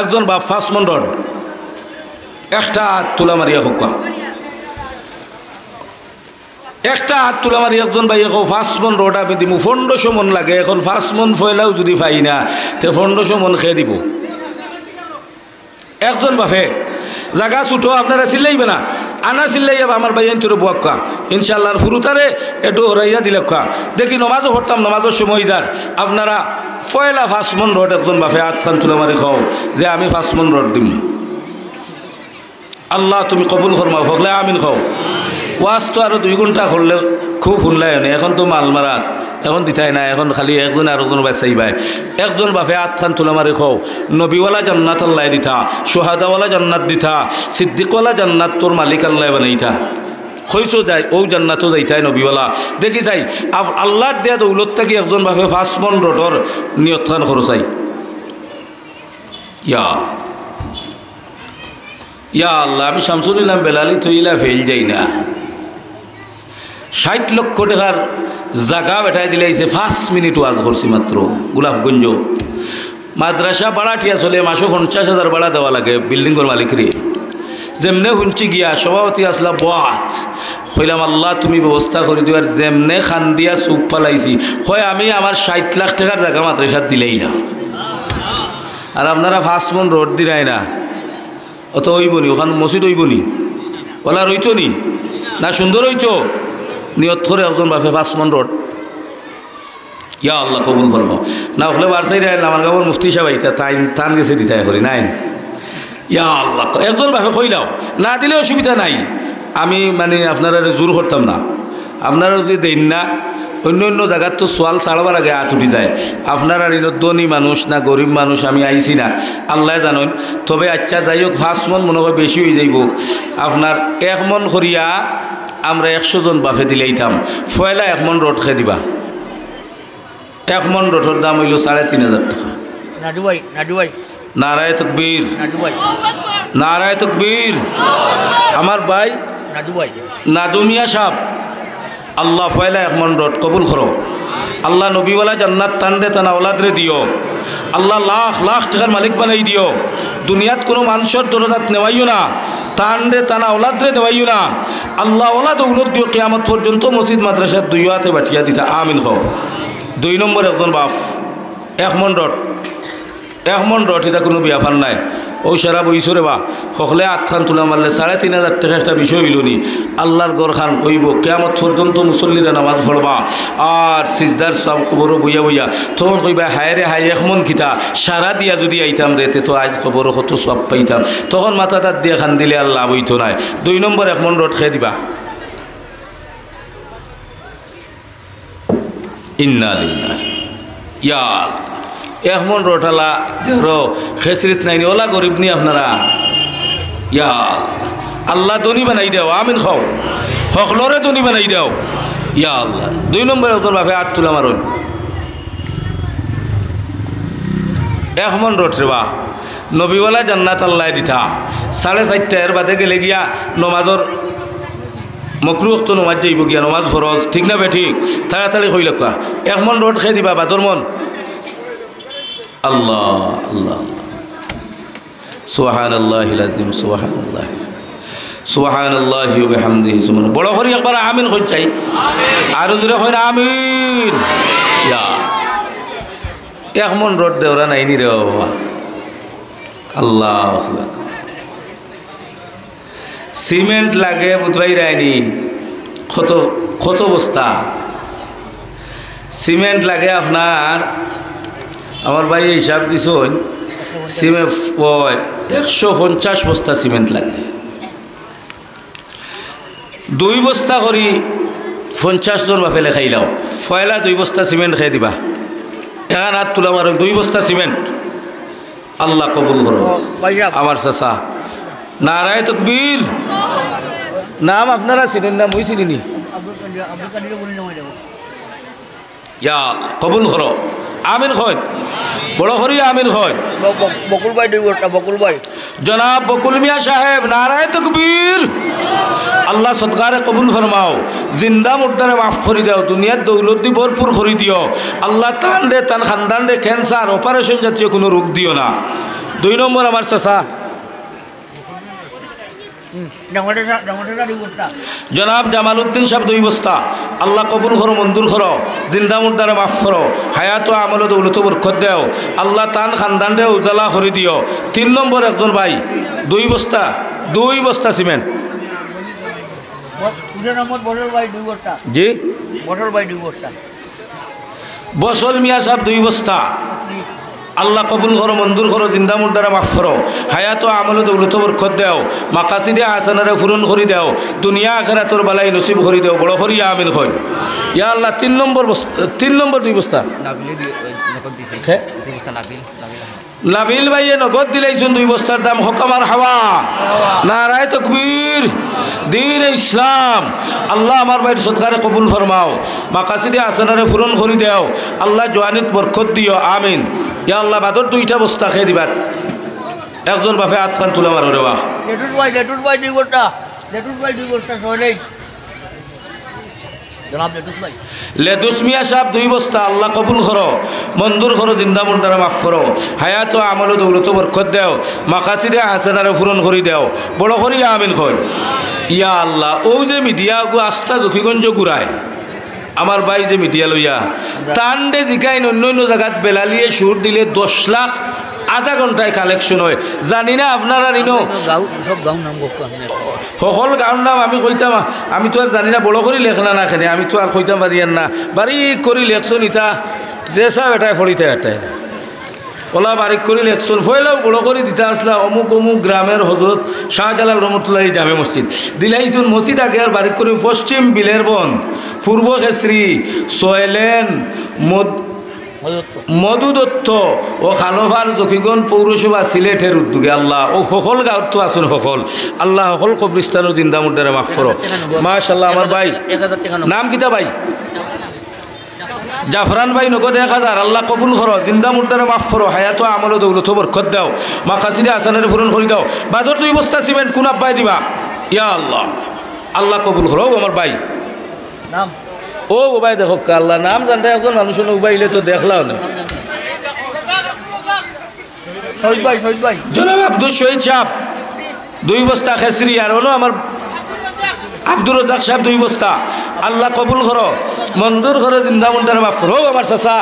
একজন বাপ 5 মন রড, 1টা হাত তুলা মারিয়া হোকা, 1টা হাত তুলা মারি একজন ভাই এখন 5 মন রড আমি দিব, 1500 মন লাগে। এখন 5 মন ফয়লাও যদি পাই না তো 1500 মন খেয়ে দিব। একজন বাপে জায়গা ছুটো আপনারা চিল্লাইবে না, আনা চিল্লাইয়া আমার ভাই তোর বুয়াক্কা ইনশাল্লাহ ফুরুতারে একটু হরাইয়া দিলে দেখি নমাজও পড়তাম, নমাজের সময় যার আপনারা পয়লা 5 মন রড একজন বাপে হাত খান তুলে মারি খাও যে আমি 5 মন রড দিম। আল্লাহ তুমি কবুল ফরমাও, হকলে আমিন খাও। ওয়াজ তো আরো 2 ঘন্টা করলে খুব শুনলাই না, এখন তো মাল মারাত এখন দিতাই না, এখন খালি একজন আর একজন বাঁচাই ভাই। একজন বাপে হাত খান তুলে মারি খাও, নবীওয়ালা জান্নাত আল্লাহ দিতা, সোহাদাওয়ালা জান্নাত দিতা, সিদ্দিকওয়ালা জান্নাত তোর মালিক আল্লাহ বানাইতা। হইছো যাই ও জান্নাতও যাইতাই নবীওয়ালা দেখি যাই। আল্লাহর দেয়া দৌলত থাকি একজন বাপে 5 মন রডর নিয়ত খান খরচাই। ইয়া আল্লাহ, আমি শামসুল ইসলাম বেলালি থইলা ফেল যাই না। 60 লক্ষ টাকার জায়গা বেঠাই দিলাইছে, 5 মিনিট ওয়াজ করছি মাত্র। গোলাপগঞ্জ মাদ্রাসা বাড়াটিয়া চলে, মাসও 50,000 বাড়া দেওয়া লাগে বিল্ডিংয়ের মালিকরে। যেমনে শুনছি গিয়া সভাপতি আসলা বাত কইলাম আল্লাহ তুমি ব্যবস্থা করে দিও। আর যেমনে খান দিয়া চুপ পালাইছি, হয় আমি আমার 60 লাখ টাকার জায়গা মাদ্রাসাত দিলেই না, আর আপনারা 5 মন রোড দিলাই না। অত হইবনি, ওখানে মসজিদ হইবনি, ওলা রইত নি না সুন্দর হইত নিয়ত করে একজন বাপে 5 মন রোড। ইয়া আল্লাহ কবুল করবো না হলে বারসাই রাইল আমার গাবর মুফতি সাহেব আইতা তান গেছে দিতে করি নাই। ইয়া আল্লাহ একজন বাপে কইলাও না দিলে অসুবিধা নাই, আমি মানে আপনারা জোর করতাম না। আপনারা যদি দেন না, অন্য অন্য জায়গার তো সোয়াল ছাড়বার আগে হাত উঠি যায়। আপনার আর ধনী মানুষ না গরিব মানুষ আমি আইছি না আল্লাহ জানেন। তবে আচ্ছা যাই হোক 5 মন মনে হয় বেশি হয়ে যাইব। আপনার 1 মন করিয়া আমরা 100 জন বাপে দিলেইতাম, ফয়লা 1 মন রড খেয়ে দিবা। 1 মন রডের দাম হইল 3,500 টাকা। নারায়ে তাকবীর, নারায়ে তাকবীর। আমার ভাই নাদুমিয়া সাহেব, আল্লাহ ফয়লা 1 মন রড কবুল করো। আল্লাহ নবীওয়ালা জান্নাত টানডে টানা ওলাদরে দিও। আল্লাহ লাখ লাখ টাকার মালিক বানাই দিও। দুনিয়াত কোনো মানুষের দরজাত নেওয়াইও না, টানডে টানা ওলাদরে নেওয়াইও না। আল্লাহ ওলা দৌলত দিও, কিয়ামত পর্যন্ত মসজিদ মাদ্রাসার 2 হাতে বাঠিয়া দিতা আমিন খাও। 2 নম্বর একজন বাপ 1 মন রড, 1 মন রড এটা কোনো ব্যাপার নাই। ও সারা বইসরে বা সকলে 8 খান তুলা মারলে 3,500 টাকা একটা বিষয় হইল নি। আল্লাহর গড় খান হইব, কিয়ামত পর্যন্ত মুসল্লিরা নামাজ পড়বা আর সিজদার সব খবরও বইয়া বইয়া তখন কইবা হায় রে হায় 1 মন খিতা সারা দিয়া যদি আইতাম রেতে তো আজ খবরও কত সব পাইতাম। তখন মাথা তাত দিয়ে খান দিলে আর লাভ হইতো নাই। 2 নম্বর 1 মন রড খেয়ে দিবা। ইন্না লিল্লাহি ইয়া 1 মন রোটালা দেহর খেসরিত নাইনি, ওলা গরিব নি আপনারা। ইয়া আল্লাহ ধনী বানাই দেও আমিন খাও, হকলরে ধনী বানাই দেও। ইয়া আল্লাহ 2 নম্বর একজন বাপে হাত তুলা মারুন। 1 মন রোট রে বা নবীওয়ালা জান্নাত আল্লাহ দিতা। 4:30 এর বাদে গেলে গিয়া নমাজর মকরুহ তো নমাজ যাইব গিয়া, নমাজ ফরজ ঠিক না বে ঠিক। তাড়াতাড়ি কইল 1 মন রোড খেয়ে দিবা বাদর মন। আল্লাহ আল্লাহ সুবহানাল্লাহিল আযীম, সুবহানাল্লাহ সুবহানাল্লাহি ওয়া বিহামদিহি। বড় করে একবার আমিন কই চাই, আর জোরে কই না আমিন। ইয়া 1 মন রড দেওরা নাইনি রে বাবা। আল্লাহু আকবার। সিমেন্ট লাগে বুধবাই রায়নি, কত কত বস্তা সিমেন্ট লাগে আপনার। আমার ভাই হিসাব দিছ সিমেন্ট 150 বস্তা সিমেন্ট লাগে। 2 বস্তা করি 50 জন বাপে লেখাই লাও, ফয়লা 2 বস্তা সিমেন্ট খেয়ে দিবা। এখন হাত তুলা মারো 2 বস্তা সিমেন্ট। আল্লাহ কবুল করো আমার চাচা। নারায়ে তাকবীর। নাম আপনারা চিনেন না, মুই চিনি নি। ইয়া কবুল করো আমিন হয়, বড় করি আমিন হয়। বকুল ভাই 2 বস্তা, বকুল ভাই জনাব বকুল মিয়া সাহেব নারায়ে তাকবীর। আল্লাহ সদকারে কবুল ফরমাও, জিন্দা মুর্দারে মাফ করে দাও, দুনিয়ার দৌলত দি ভরপুর করে দিও। আল্লাহ তান রে তান খানদান রে ক্যান্সার অপারেশন জাতীয় কোনো রোগ দিও না। 2 নম্বর আমার চাচা জনাব জামাল উদ্দিন সাহেব 2 বস্তা। আল্লাহ কবুল করো, মঞ্জুর করো, জিন্দা মুর্দারে মাফ করো, হায়াত আমল দৌলত বরকত দেও। আল্লাহ তান খানদান রে উজালা করে দিও। 3 নম্বর একজন ভাই 2 বস্তা, 2 বস্তা সিমেন্ট। জি বসল মিয়া সাহেব 2 বস্তা আল্লাহ কবুল করো মঞ্জুর করো জিন্দা মুর্দারে মাফ করো হায়াত আমল দৌলত বরকত দেও মাকাসিদে হাসানারে পূরণ করি দেও দুনিয়া আখিরাতর বালাই নসিব করি দেও বড় করি আমিন কই ইয়া আল্লাহ 3 নম্বর 2 বস্তা লাবিল ভাইয়ে নগদ দিলাইছুন 2 বস্তার দাম হকামার হাওয়া নারায়ে তাকবীর দ্বীন ইসলাম আল্লাহ আমার ভাইয়ের সদকারে কবুল ফরমাও মাকাসিদে হাসানারে পূরণ করি দেও আল্লাহ জওয়ানিত বরকত দিও আমিন ইয়া আল্লাহ বাদর 2টা বস্তা খেয়ে দিবা একজন বাপে হাত খান তুলে মারো রে বাহ লেটুস ভাই 2 বস্তা সহলেই জনাব লেটুস ভাই লেদুস মিয়া সাহেব 2 বস্তা আল্লাহ কবুল করো মঞ্জুর করো জিন্দা মুন্ডারে মাফ করো হায়াত আমল দৌলত বরকত দেও মাকাসিদে হাসানারে পূরণ করি দেও বড় করি আমিন কই ইয়া আল্লাহ ও যে মিডিয়া গো আস্থা জকিগঞ্জ গুড়ায় আমার ভাই যে মিডিয়া লইয়া তান্ডে জিকাইন অন্য জায়গাত বেলালিয়ে সুর দিলে 10 লাখ আধা ঘন্টায় কালেকশন হয় জানি না আপনারা নিনো সব গাঁও নাম সকল গাঁর নাম আমি কইতাম আমি তো আর জানি না বড় করে লেখনা না খেনে আমি তো আর কইতাম পারিয়ান না বাড়ি করি লেখছন ইতা যে সব এটাই ফলিতে এটাই না ওলা বারিক করে লেখছন ফয়লাও বড় করে দিতে আসলা অমুক অমুক গ্রামের হজরত শাহজালাল রহমতুল্লাহ জামে মসজিদ দিলাইছুন মসজিদ আগে আর বারিক করে পশ্চিম বিলের বন পূর্ব কেশরী সয়লেন মধু দত্ত ও খালফার জকিগঞ্জ পৌরসভা সিলেটের উদ্যোগে আল্লাহ ও সকল গাঁৱত তো আসুন সকল আল্লাহ সকল কবরিস্তানের জিন্দা মুর্দারে মাফ করো মাশাআল্লাহ আমার ভাই নাম কিতা ভাই জাফরান ভাই নগদ 1000 আল্লাহ কবুল করো জিন্দা মুর্দারে মাফ করো হায়াত আমল দৌলত বরকত দাও মাকাসিদে হাসানারে পূরণ করি দাও বাদর 2 বস্তা সিমেন্ট কোন আব্বাই দিবা ইয়া আল্লাহ আল্লাহ কবুল করো আমার ভাই নাম ও ভাই দেখো আল্লাহ নাম জানতে একজন মানুষ উবাইলে তো দেখলাও না শহীদ ভাই জনাব আব্দুল শহীদ সাহেব 2 বস্তা খেসরি আর হলো আমার আব্দুর রাজ্জাক সাহেব 2 বস্তা আল্লাহ কবুল করো মঞ্জুর করো জিন্দা মুন্ডারে মাফ করো আমার চাচা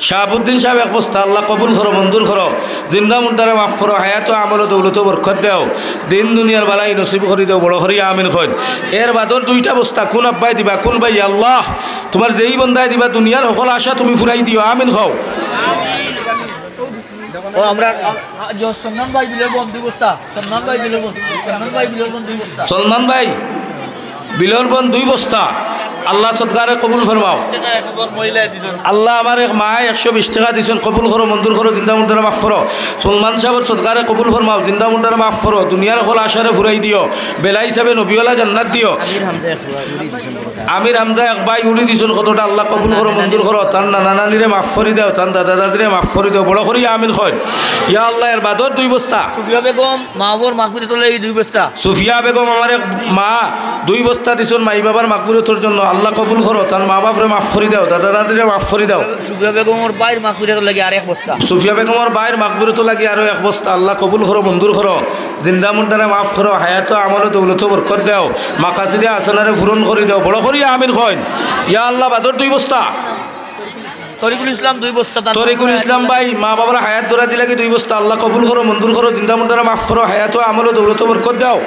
শাহাবুদ্দিন সাহেব 1 বস্তা আল্লাহ কবুল করো মঞ্জুর করো জিন্দা মুর্দারে মাফ করো হায়াত আমল দৌলত বরকত দেও দিন দুনিয়ার বালাই নসিব করি দেও বড় করি আমিন কই এর বাদর 2টা বস্তা কোন আব্বাই দিবা কোন ভাই আল্লাহ তোমার যেই বন্দায় দিবা দুনিয়ার সকল আশা তুমি ফুরাই দিও আমিন খাও ও আমরা সলমান ভাই বিলের বন 2 বস্তা সলমান ভাই বিলের বন 2 বস্তা সলমান ভাই বিলের বন 2 বস্তা আল্লাহ সদকারে কবুল ফরমাও আল্লাহ আমার এক মা 120 টাকা দিছেন কবুল করো মঞ্জুর করো জিন্দা মুর্দারে মাফ করো সলমান সাহেবের সদকারে কবুল ফরমাও জিন্দা মুর্দারে মাফ করো দুনিয়ার সকল আশারে ফুরাই দিও বেলা হিসাবে নবীওয়ালা জান্নাত দিও আমির হামজা 1 ভাই উড়ি দিছেন কতটা আল্লাহ কবুল করো মঞ্জুর করো তার নানা নানিরে মাফ করে দাও তার দাদা দাদিরে মাফ করে দাও বড় করি আমিন কই ইয়া আল্লাহ এর বাদর 2 বস্তা সুফিয়া বেগম মাহবুর মাগফিরাতুল এই 2 বস্তা সুফিয়া বেগম আমার এক মা 2 বস্তা দিছেন মাই বাবার মাগফিরাতের জন্য আল্লাহ কবুল করো তার মা বাপরে মাফ করে দাও দাদা দাদিরে মাফ করে দাও সুফিয়া বেগমের বাইর মাগফিরাতুল লাগি আর 1 বস্তা সুফিয়া বেগমের বাইর মাগফিরাতুল লাগি আর 1 বস্তা আল্লাহ কবুল করো মঞ্জুর করো জিন্দা মুর্দারে মাফ করো হায়াত আমল দৌলত বরকত দাও মাকাসিদে হাসানারে পূরণ করে দাও বড় করি আমিন কই ইয়া আল্লাহ বাদর 2 বস্তা তরিকুল ইসলাম 2 বস্তা তরিকুল ইসলাম ভাই মা বাবার হায়াত দরা দিলাকি 2 বস্তা আল্লাহ কবুল করো মঞ্জুর করো জিন্দা মুর্দারে মাফ করো হায়াত আমল দৌলত বরকত দাও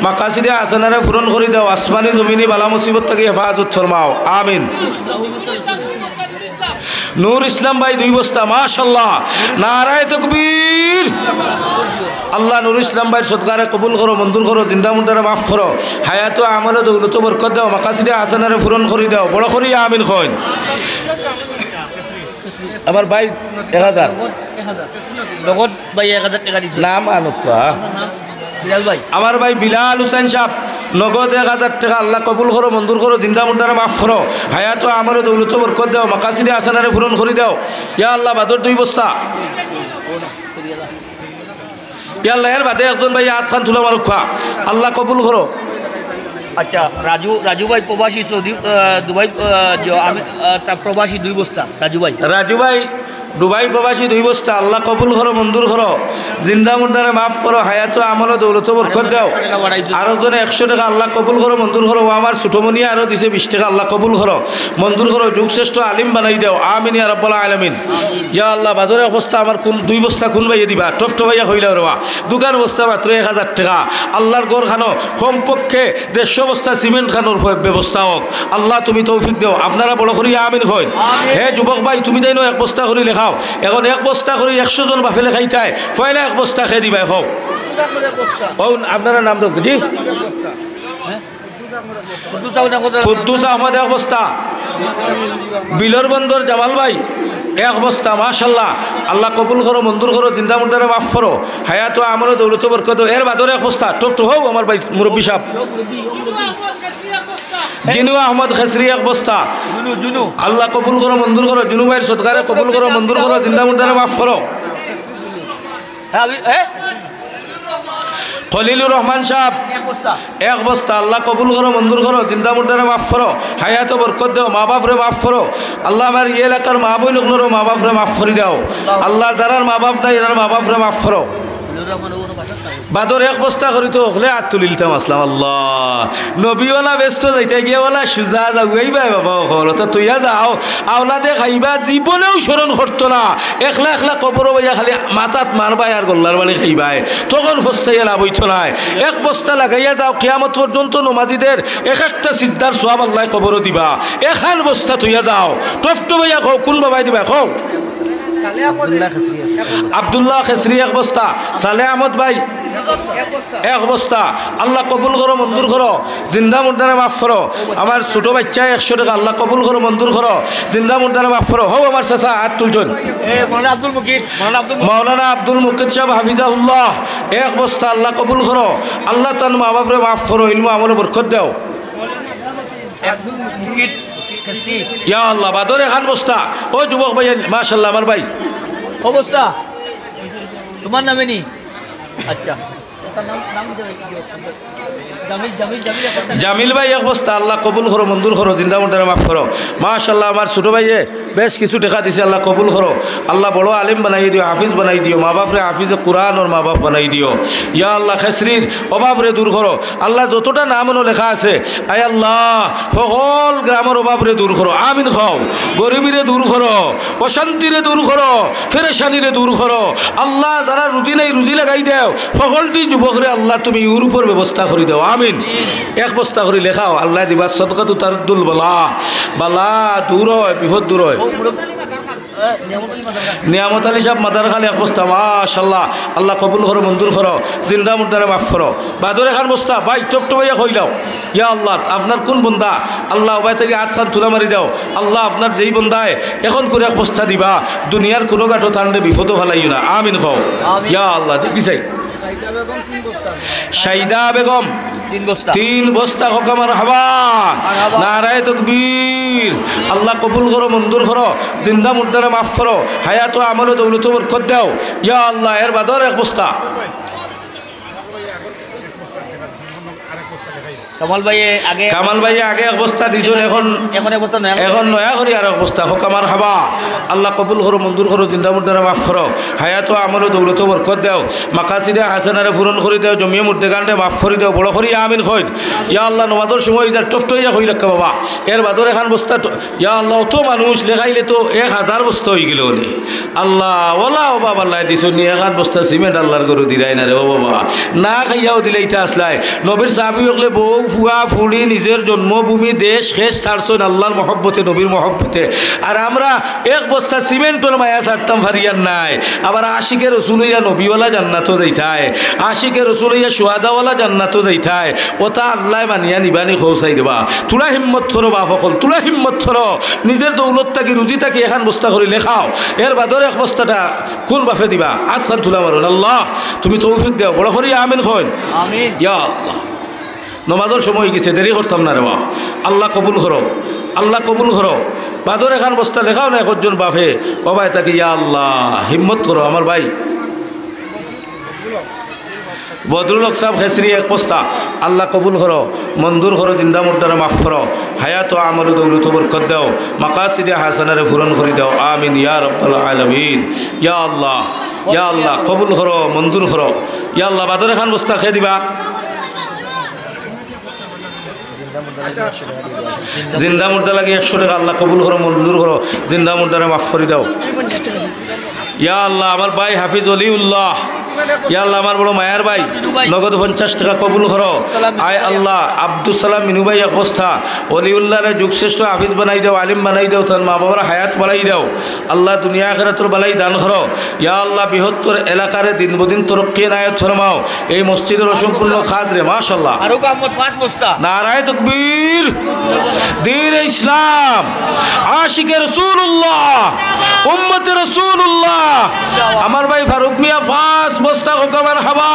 মাকাসিদে হাসানারে পূরণ করে দাও আসমানি জমিনি বালা মুসিবত থেকে হেফাজত ফরমাও আমিন নূর ইসলাম ভাই 2 বস্তা মাশাআল্লাহ নারায়ে তাকবীর আল্লাহ নূর ইসলাম ভাই সদকারে কবুল করো মঞ্জুর করো জিন্দা মুর্দারে মাফ করো হায়াত আমল দৌলত বরকত দাও মাকাসিদে হাসানারে পূরণ করে দাও বড় করি আমিন কই আমার ভাই 1000 নগদ ভাই 1000 টাকা দিছে নাম আনুকা বিলাল ভাই আমার ভাই বিলাল হোসেন সাহেব নগদ 1000 টাকা আল্লাহ কবুল করো মঞ্জুর করো জিন্দা মুর্দারে মাফ করো হায়াত আমল দৌলত বরকত দাও মাকাসিদে হাসানারে পূরণ করে দাও ইয়া আল্লাহ বাদর 2 বস্তা ইয়া আল্লাহ এর বাদে একজন ভাই হাত খান তুলা মারুক আল্লাহ কবুল করো আচ্ছা রাজু ভাই প্রবাসী সৌদি দুবাই আমি প্রবাসী 2 বস্তা রাজু ভাই দুবাই প্রবাসী 2 বস্তা আল্লাহ কবুল করো মঞ্জুর করো জিন্দা মুর্দারে মাফ করো হায়াত আমল দৌলত বরকত দাও আরো জনে 100 টাকা আল্লাহ কবুল করো মঞ্জুর করো ও আমার ছোটমণি আরো দিছে 20 টাকা আল্লাহ কবুল করো মঞ্জুর করো যুগশ্রেষ্ঠ আলিম বানাই দাও আমিন ইয়া রাব্বাল আলামিন ইয়া আল্লাহ বাদরে অবস্থা আমার কোন 2 বস্তা কোন ভাইয়ে দিবা টফটফাইয়া কইলা রবা দোকান বস্তা মাত্র 1000 টাকা আল্লাহর ঘর খানো কমপক্ষে 150 বস্তা সিমেন্ট খানোর ব্যবস্থা হোক আল্লাহ তুমি তৌফিক দাও আপনারা বড় করি আমিন কইন হে যুবক ভাই তুমি তাইনো 1 বস্তা করে লেখাও এখন 1 বস্তা করে 100 জন বাফে লেখাই তাই পয়লা 1 বস্তা খেয়ে দিবা হোক ও আপনারা নাম দাও জি কুদ্দুস আহমদ 1 বস্তা বিলর বন্দর জামাল ভাই 1 বস্তা মাশাআল্লাহ আল্লাহ কবুল করো মঞ্জুর করো জিন্দা মুর্দারে মাফ করো হায়াত আমল দৌলত বরকত এর বাদরে 1 বস্তা টফট হও আমার ভাই মুরব্বি সাহেব জিনু আহমদ খেসরি 1 বস্তা আল্লাহ কবুল করো মঞ্জুর করো জিনু ভাইয়ের সদকারে কবুল করো মঞ্জুর করো জিন্দা মুর্দারে মাফ করো খলিলুর রহমান সাহেব 1 বস্তা আল্লাহ কবুল করো মঞ্জুর করো জিন্দা মুর্দারে মাফ করো হায়াত বরকত দাও মা বাপরে মাফ করো আল্লাহ আমার এই এলাকার মা বোনগুলোরও মা বাপরে মাফ করে দাও আল্লাহ যারার মা বাপ নাই এনার মা বাপরে মাফ করো বাদর 1 বস্তা করি তো হলে হাত তুলিলতাম আসলাম আল্লাহ নবীওয়ালা ব্যস্ত যাইতে গিয়েওয়ালা সুজা যাইবা বাবা হলো তো তুইয়া যাও আওলাদে খাইবা জীবনেও স্মরণ করতো না একলা একলা কবর বইয়া খালি মাথাত মারবাই আর গল্লার বাড়ি খাইবাই তখন ফস্তাইয়া লাভ হইতো নাই 1 বস্তা লাগাইয়া যাও কিয়ামত পর্যন্ত নমাজিদের একটা সিজদার সওয়াব আল্লাহ কবর দিবা 1 বস্তা তুইয়া যাও টফট বইয়া খাও কোন বাবাই দিবা খাও আব্দুল্লাহ খেসরি 1 বস্তা সালে আহমদ ভাই 1 বস্তা আল্লাহ কবুল করো মঞ্জুর করো জিন্দা মুর্দারে মাফ করো আমার ছোট বাচ্চা 100 টাকা আল্লাহ কবুল করো মঞ্জুর করো জিন্দা মুর্দারে মাফ করো হও আমার চাচা হাত তুলছেন মাওলানা আব্দুল মুকিদ সাহেব হাফিজাহুল্লাহ 1 বস্তা আল্লাহ কবুল করো আল্লাহ তার মা বাপরে মাফ করো ইলম আমলে বরকত দাও ইয়া আল্লাহ বাদরে 1 বস্তা ও যুবক ভাই মাশাআল্লাহ আমার ভাই অবস্থা তোমার নামে নি আচ্ছা জামিল ভাই 1 বস্তা আল্লাহ কবুল করো মঞ্জুর করো জিন্দা মুর্দারে মাফ করো মাশাআল্লাহ আমার ছোট ভাইয়ে বেশ কিছু টাকা দিছে আল্লাহ কবুল করো আল্লাহ বড় আলিম বানাই দিও হাফিজ বানাই দিও মা বাপরে হাফিজে কুরআন ওর মা বাপ বানাই দিও ইয়া আল্লাহ খেসরির অভাবরে দূর করো আল্লাহ যতটা নামও লেখা আছে আয় আল্লাহ সকল গ্রামের অভাবরে দূর করো আমিন খাও গরিবিরে দূর করো অশান্তিরে দূর করো ফেরেশানিরে দূর করো আল্লাহ যারা রুজি নাই রুজি লাগাই দাও সকলটি যুবকরে আল্লাহ তুমি ইউরোপের ব্যবস্থা করে দাও আমিন 1 বস্তা করে লেখাও আল্লাহ দিবা সদকাতু তারদুল বালা বালা দূর হয় বিপদ দূর হয় নিয়ামত আলী সাহেব মাদারখালী 1 বস্তা মাশাআল্লাহ আল্লাহ কবুল করো মঞ্জুর করো জিন্দা মুর্দারে মাফ করো বাদর 1 বস্তা ভাই টফট ভাইয়া কইলাও ইয়া আল্লাহ আপনার কোন বন্দা আল্লাহ ওবাই থেকে হাতখান তুলা মারি দাও আল্লাহ আপনার যেই বন্দায় এখন করে 1 বস্তা দিবা দুনিয়ার কোনো গাঠো থানলে বিপদও ফেলাইও না আমিন খাও ইয়া আল্লাহ দেখি চাই শাহিদা বেগম 3 বস্তা হকামার হাবা নারায়ে তাকবীর আল্লাহ কবুল করো মঞ্জুর করো জিন্দা মুর্দারে মাফ করো হায়াত ও আমল ও দৌলত বরকত দাও ইয়া আল্লাহ এর বাদর 1 বস্তা কামাল ভাই আগে 1 বস্তা দিছুন এখন নয়া করি আর 1 বস্তা হকামার হাবা আল্লাহ কবুল করো মঞ্জুর করো জিন্দা মুর্দারে মাফ করো হায়াত ও আমল ও দৌলত বরকত দাও মাকাসিদে হাসানারে পূরণ করে দাও জমিয়ে মুর্দেগানরে মাফ করে দাও বড় করি আমিন কইন ইয়া আল্লাহ নমাজের সময় যা টফট হইয়া কইলা বাবা এর বাদর 1 বস্তা ইয়া আল্লাহ তো মানুষ লেখাইলে তো 1000 বস্তা হয়ে গেল নি আল্লাহ ওলা ও বাবা আল্লাহ দিছুন 1 বস্তা সিমেন্ট আল্লাহর গরু দিরাই না রে ও বাবা না খাইয়াও দিলেইতে আসলাই নবীর সাহাবী হকলে বউ ফুয়া ফুলি নিজের জন্মভূমি দেশ শেষ ছাড়ছেন আল্লাহর মহব্বতে নবীর মহব্বতে আর আমরা 1 বস্তা সিমেন্টের মায়া ছাড়তাম ফারিয়ার নাই আবার আশিকে রসুলইয়া নবীওয়ালা জান্নাতও যাইতায় আশিকে রসুলইয়া সুহাদাওয়ালা জান্নাতও যাইতায় ওটা আল্লাহ মানিয়া নিবানি খৌসাই দেবা তোরা হিম্মত থরো বাপ সকল তোরা হিম্মত থরো নিজের দৌলত থাকি রুজি থাকি 1 বস্তা করে লেখাও এর বাদর 1 বস্তাটা কোন বাপে দিবা আতখান তুলা মারুন আল্লাহ তুমি তৌফিক দাও বড় করি আমিন কইন আমিন ইয়া আল্লাহ নমাজের সময় গেছে দেরি করতাম না রে বা আল্লাহ কবুল করো আল্লাহ কবুল করো বাদর 1 বস্তা লেখাও না 1 জন বাপে ও ভাই তাকে ইয়া আল্লাহ হিম্মত করো আমার ভাই বদরুল হক সাহেব খেসরি 1 বস্তা আল্লাহ কবুল করো মঞ্জুর করো জিন্দা মুর্দারে মাফ করো হায়াত ও আমল দৌলত বরকত দাও মাকাসিদে হাসানারে পূরণ করে দাও আমিন ইয়া রাব্বাল আলামিন ইয়া আল্লাহ কবুল করো মঞ্জুর করো ইয়া আল্লাহ বাদরে খান বস্তা খেয়ে দিবা জিন্দা মুর্দা লাগে 100 টাকা আল্লাহ কবুল করো মঞ্জুর করো জিন্দা মুর্দারে মাফ করে দাও ইয়া আল্লাহ আমার ভাই হাফিজ অলিউল্লাহ ইয়া আল্লাহ আমার বড় মায়ার ভাই নগদ 50 টাকা কবুল করো আয় আল্লাহ আব্দুল সালাম মিনু ভাই 1 বস্তা অলিউল্লাহরে যুগশ্রেষ্ঠ হাফিজ বানাই দাও আলিম বানাই দাও তার মা বাবার হায়াত বাড়াই দাও আল্লাহ দুনিয়া আখিরাতের বালাই দান করো ইয়া আল্লাহ বৃহত্তর এলাকারে দিন বদিন তরক্কি নায়াত ফরমাও এই মসজিদের অসম্পূর্ণ খাজরে মাশাআল্লাহ আরো কামত 5 বস্তা নারায়ে তাকবীর দ্বীন ইসলাম আশিকে রাসূলুল্লাহ উম্মতে রাসূলুল্লাহ আমার ভাই ফারুক মিয়া 5 বস্তা কোকাবার হাবা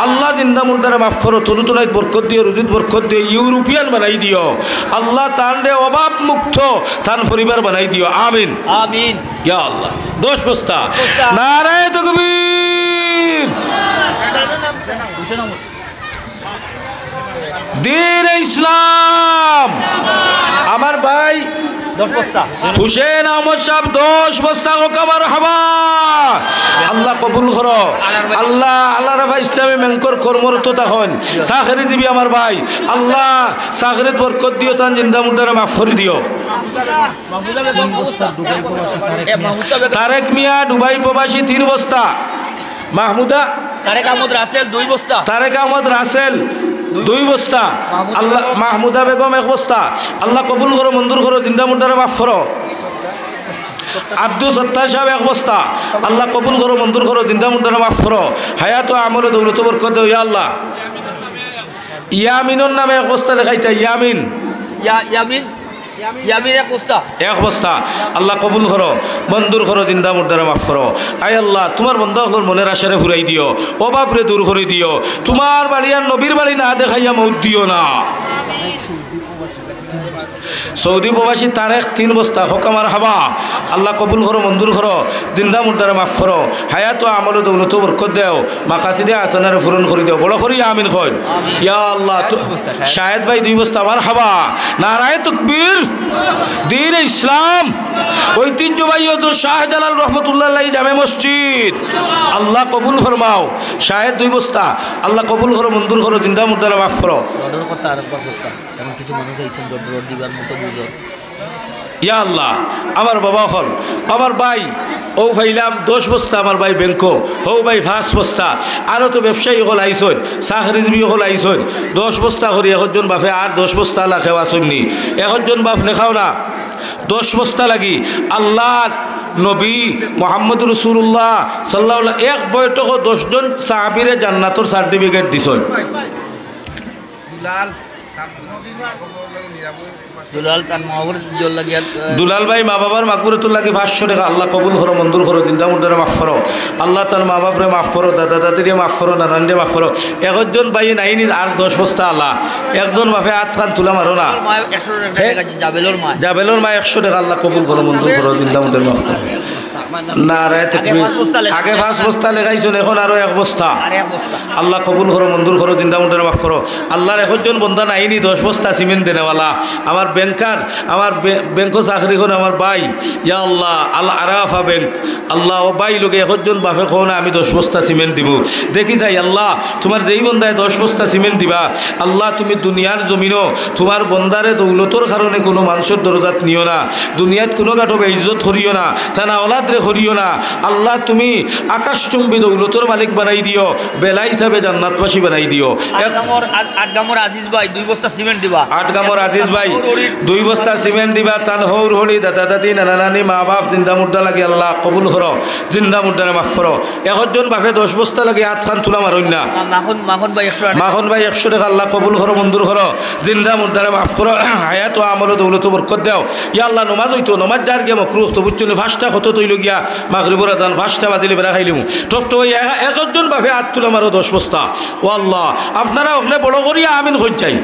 আল্লাহ জিন্দা মুর্দারে মাফ করো তনুতুনাইত বরকত দিও রুজিত বরকত দিও ইউরোপিয়ান বানাই দিও আল্লাহ তানরে অভাব মুক্ত তান পরিবার বানাই দিও আমিন আমিন ইয়া আল্লাহ 10 বস্তা নারায়ে তাকবীর দ্বীন ইসলাম আমার ভাই 10 বস্তা হুসেন আহমদ সাহেব 10 বস্তা কোকাবার হাবা আল্লাহ কবুল করো আল্লাহ রাফা ইসলামী ব্যাংকর কর্মরত তখন সাখরি দিবি আমার ভাই আল্লাহ সাখরিত বরকত দিও তান জিন্দা মুর্দারে মাফ করে দিও তারেক মিয়া দুবাই প্রবাসী 3 বস্তা মাহমুদা তারেক আহমদ রাসেল 2 বস্তা তারেক আহমদ রাসেল 2 বস্তা আল্লাহ মাহমুদা বেগম 1 বস্তা আল্লাহ কবুল করো মঞ্জুর করো জিন্দা মুর্দারে মাফ করো আব্দুল সত্তার সাহেব 1 বস্তা আল্লাহ কবুল করো মঞ্জুর করো জিন্দা মুর্দারে মাফ করো হায়াত ও আমল দৌলত বরকত দাও ইয়া আল্লাহ ইয়ামিনের নামে 1 বস্তা লেখাইতা ইয়ামিন 1 বস্তা 1 বস্তা আল্লাহ কবুল করো মঞ্জুর করো জিন্দা মুর্দারে মাফ করো আয় আল্লাহ তোমার বন্দাগুলোর মনের আশারে ফুরাই দিও অভাবরে দূর করে দিও তোমার বাড়ি আর নবীর বাড়ি না দেখাইয়া মৌত দিও না সৌদি প্রবাসী তারেক 3 বস্তা হকামার হাবা আল্লাহ কবুল করো মঞ্জুর করো জিন্দা মুর্দারে মাফ করো হায়াত ও আমল দৌলত বরকত দাও মাকাসিদে হাসানারে পূরণ করে দাও বড় করি আমিন কই ইয়া আল্লাহ শাহেদ ভাই 2 বস্তা আমার হাবা নারায়ে তাকবীর দ্বীন ইসলাম ঐতিহ্যবাহী শাহজালাল রহমতুল্লাহ আলাইহি জামে মসজিদ আল্লাহ কবুল ফরমাও শাহেদ 2 বস্তা আল্লাহ কবুল করো মঞ্জুর করো জিন্দা মুর্দারে মাফ করো অর্ডার করতে আরেকবার করতাম কারণ কিছু মানুষ আইছেন অর্ডার দিবার মতো বুঝো ইয়া আল্লাহ আমার বাবা হল আমার ভাই ও ভাইলাম 10 বস্তা আমার ভাই ব্যাংকো ও ভাই 5 বস্তা আরও তো ব্যবসায়ী হল আইসন চাকরিজীবী হল আইসন 10 বস্তা করি একজন বাপে আর 10 বস্তা লাখেও আসননি একজন বাপ লেখাও না 10 বস্তা লাগি আল্লাহ নবী মোহাম্মদ রসুল্লাহ সাল্লাল্লাহু এক বৈঠক 10 জন সাহাবীরে জান্নাতর সার্টিফিকেট দিছন দুলাল ভাই মা বাবার মাকবুরাতুল লাগি 500 টাকা আল্লাহ কবুল করো মঞ্জুর করো জিন্দা মুর্দারে মাফ করো আল্লাহ তার মা বাপরে মাফ করো দাদা দাদিরে মাফ করো নানানরে মাফ করো একজন ভাই নাইনি আর 10 বস্তা আল্লাহ একজন বাপে হাত খান তুলা মারো না জাবেলর মা 100 টাকা আল্লাহ কবুল করো মঞ্জুর করো জিন্দা মুর্দারে মাফ করো নারায়ে তাকবীর আগে 5 বস্তা লেখাইছেন এখন আরো 1 বস্তা আল্লাহ কবুল করো মঞ্জুর করো জিন্দা মুর্দারে মাফ করো আল্লাহর একজন বন্দা নাইনি 10 বস্তা সিমেন্ট দেনেওয়ালা আমার ব্যাংকার আমার ব্যাংকো চাকরি করে আমার ভাই ইয়া আল্লাহ আল্লাহ আরাফা ব্যাংক আল্লাহ ও ভাই লোকে একজন বাপে কো না আমি 10 বস্তা সিমেন্ট দিব দেখি যাই আল্লাহ তোমার যেই বন্দায় 10 বস্তা সিমেন্ট দিবা আল্লাহ তুমি দুনিয়ার জমিনও তোমার বন্দারে দৌলতর কারণে কোনো মানুষের দরজাত নিও না দুনিয়াত কোনো গাটো বেইজ্জত করিও না তানা ওলাদরে করিও না আল্লাহ তুমি আকাশচুম্বী দৌলতর মালিক বানাই দিও বেলা হিসাবে জান্নাতবাসী বানাই দিও আটগামর আজিজ ভাই 2 বস্তা সিমেন্ট দিবা আটগামর আজিজ ভাই 2 বস্তা সিমেন্ট দিবা তান হৌর হলি দাদা দাদি নানা নানি মা বাপ জিন্দা মুর্দা লাগে আল্লাহ কবুল করো জিন্দা মুর্দারে মাফ করো একজন বাপে 10 বস্তা লাগে হাত খান তুলা মারুন না মাখন ভাই 100 টাকা আল্লাহ কবুল করো মঞ্জুর করো জিন্দা মুর্দারে মাফ করো হায়াত ও আমল দৌলত বরকত দাও ইয়া আল্লাহ নমাজ হইতো নমাজ যার গিয়া মকরুহ তো বুঝছনি 5টা কত তৈল গিয়া মাগরিবর আজান 5টা বাজিলে বেড়া খাইলিমু টফট ওই একজন বাপে হাত তুলা মারো 10 বস্তা ও আল্লাহ আপনারা ওখানে বড় করিয়া আমিন কই চাই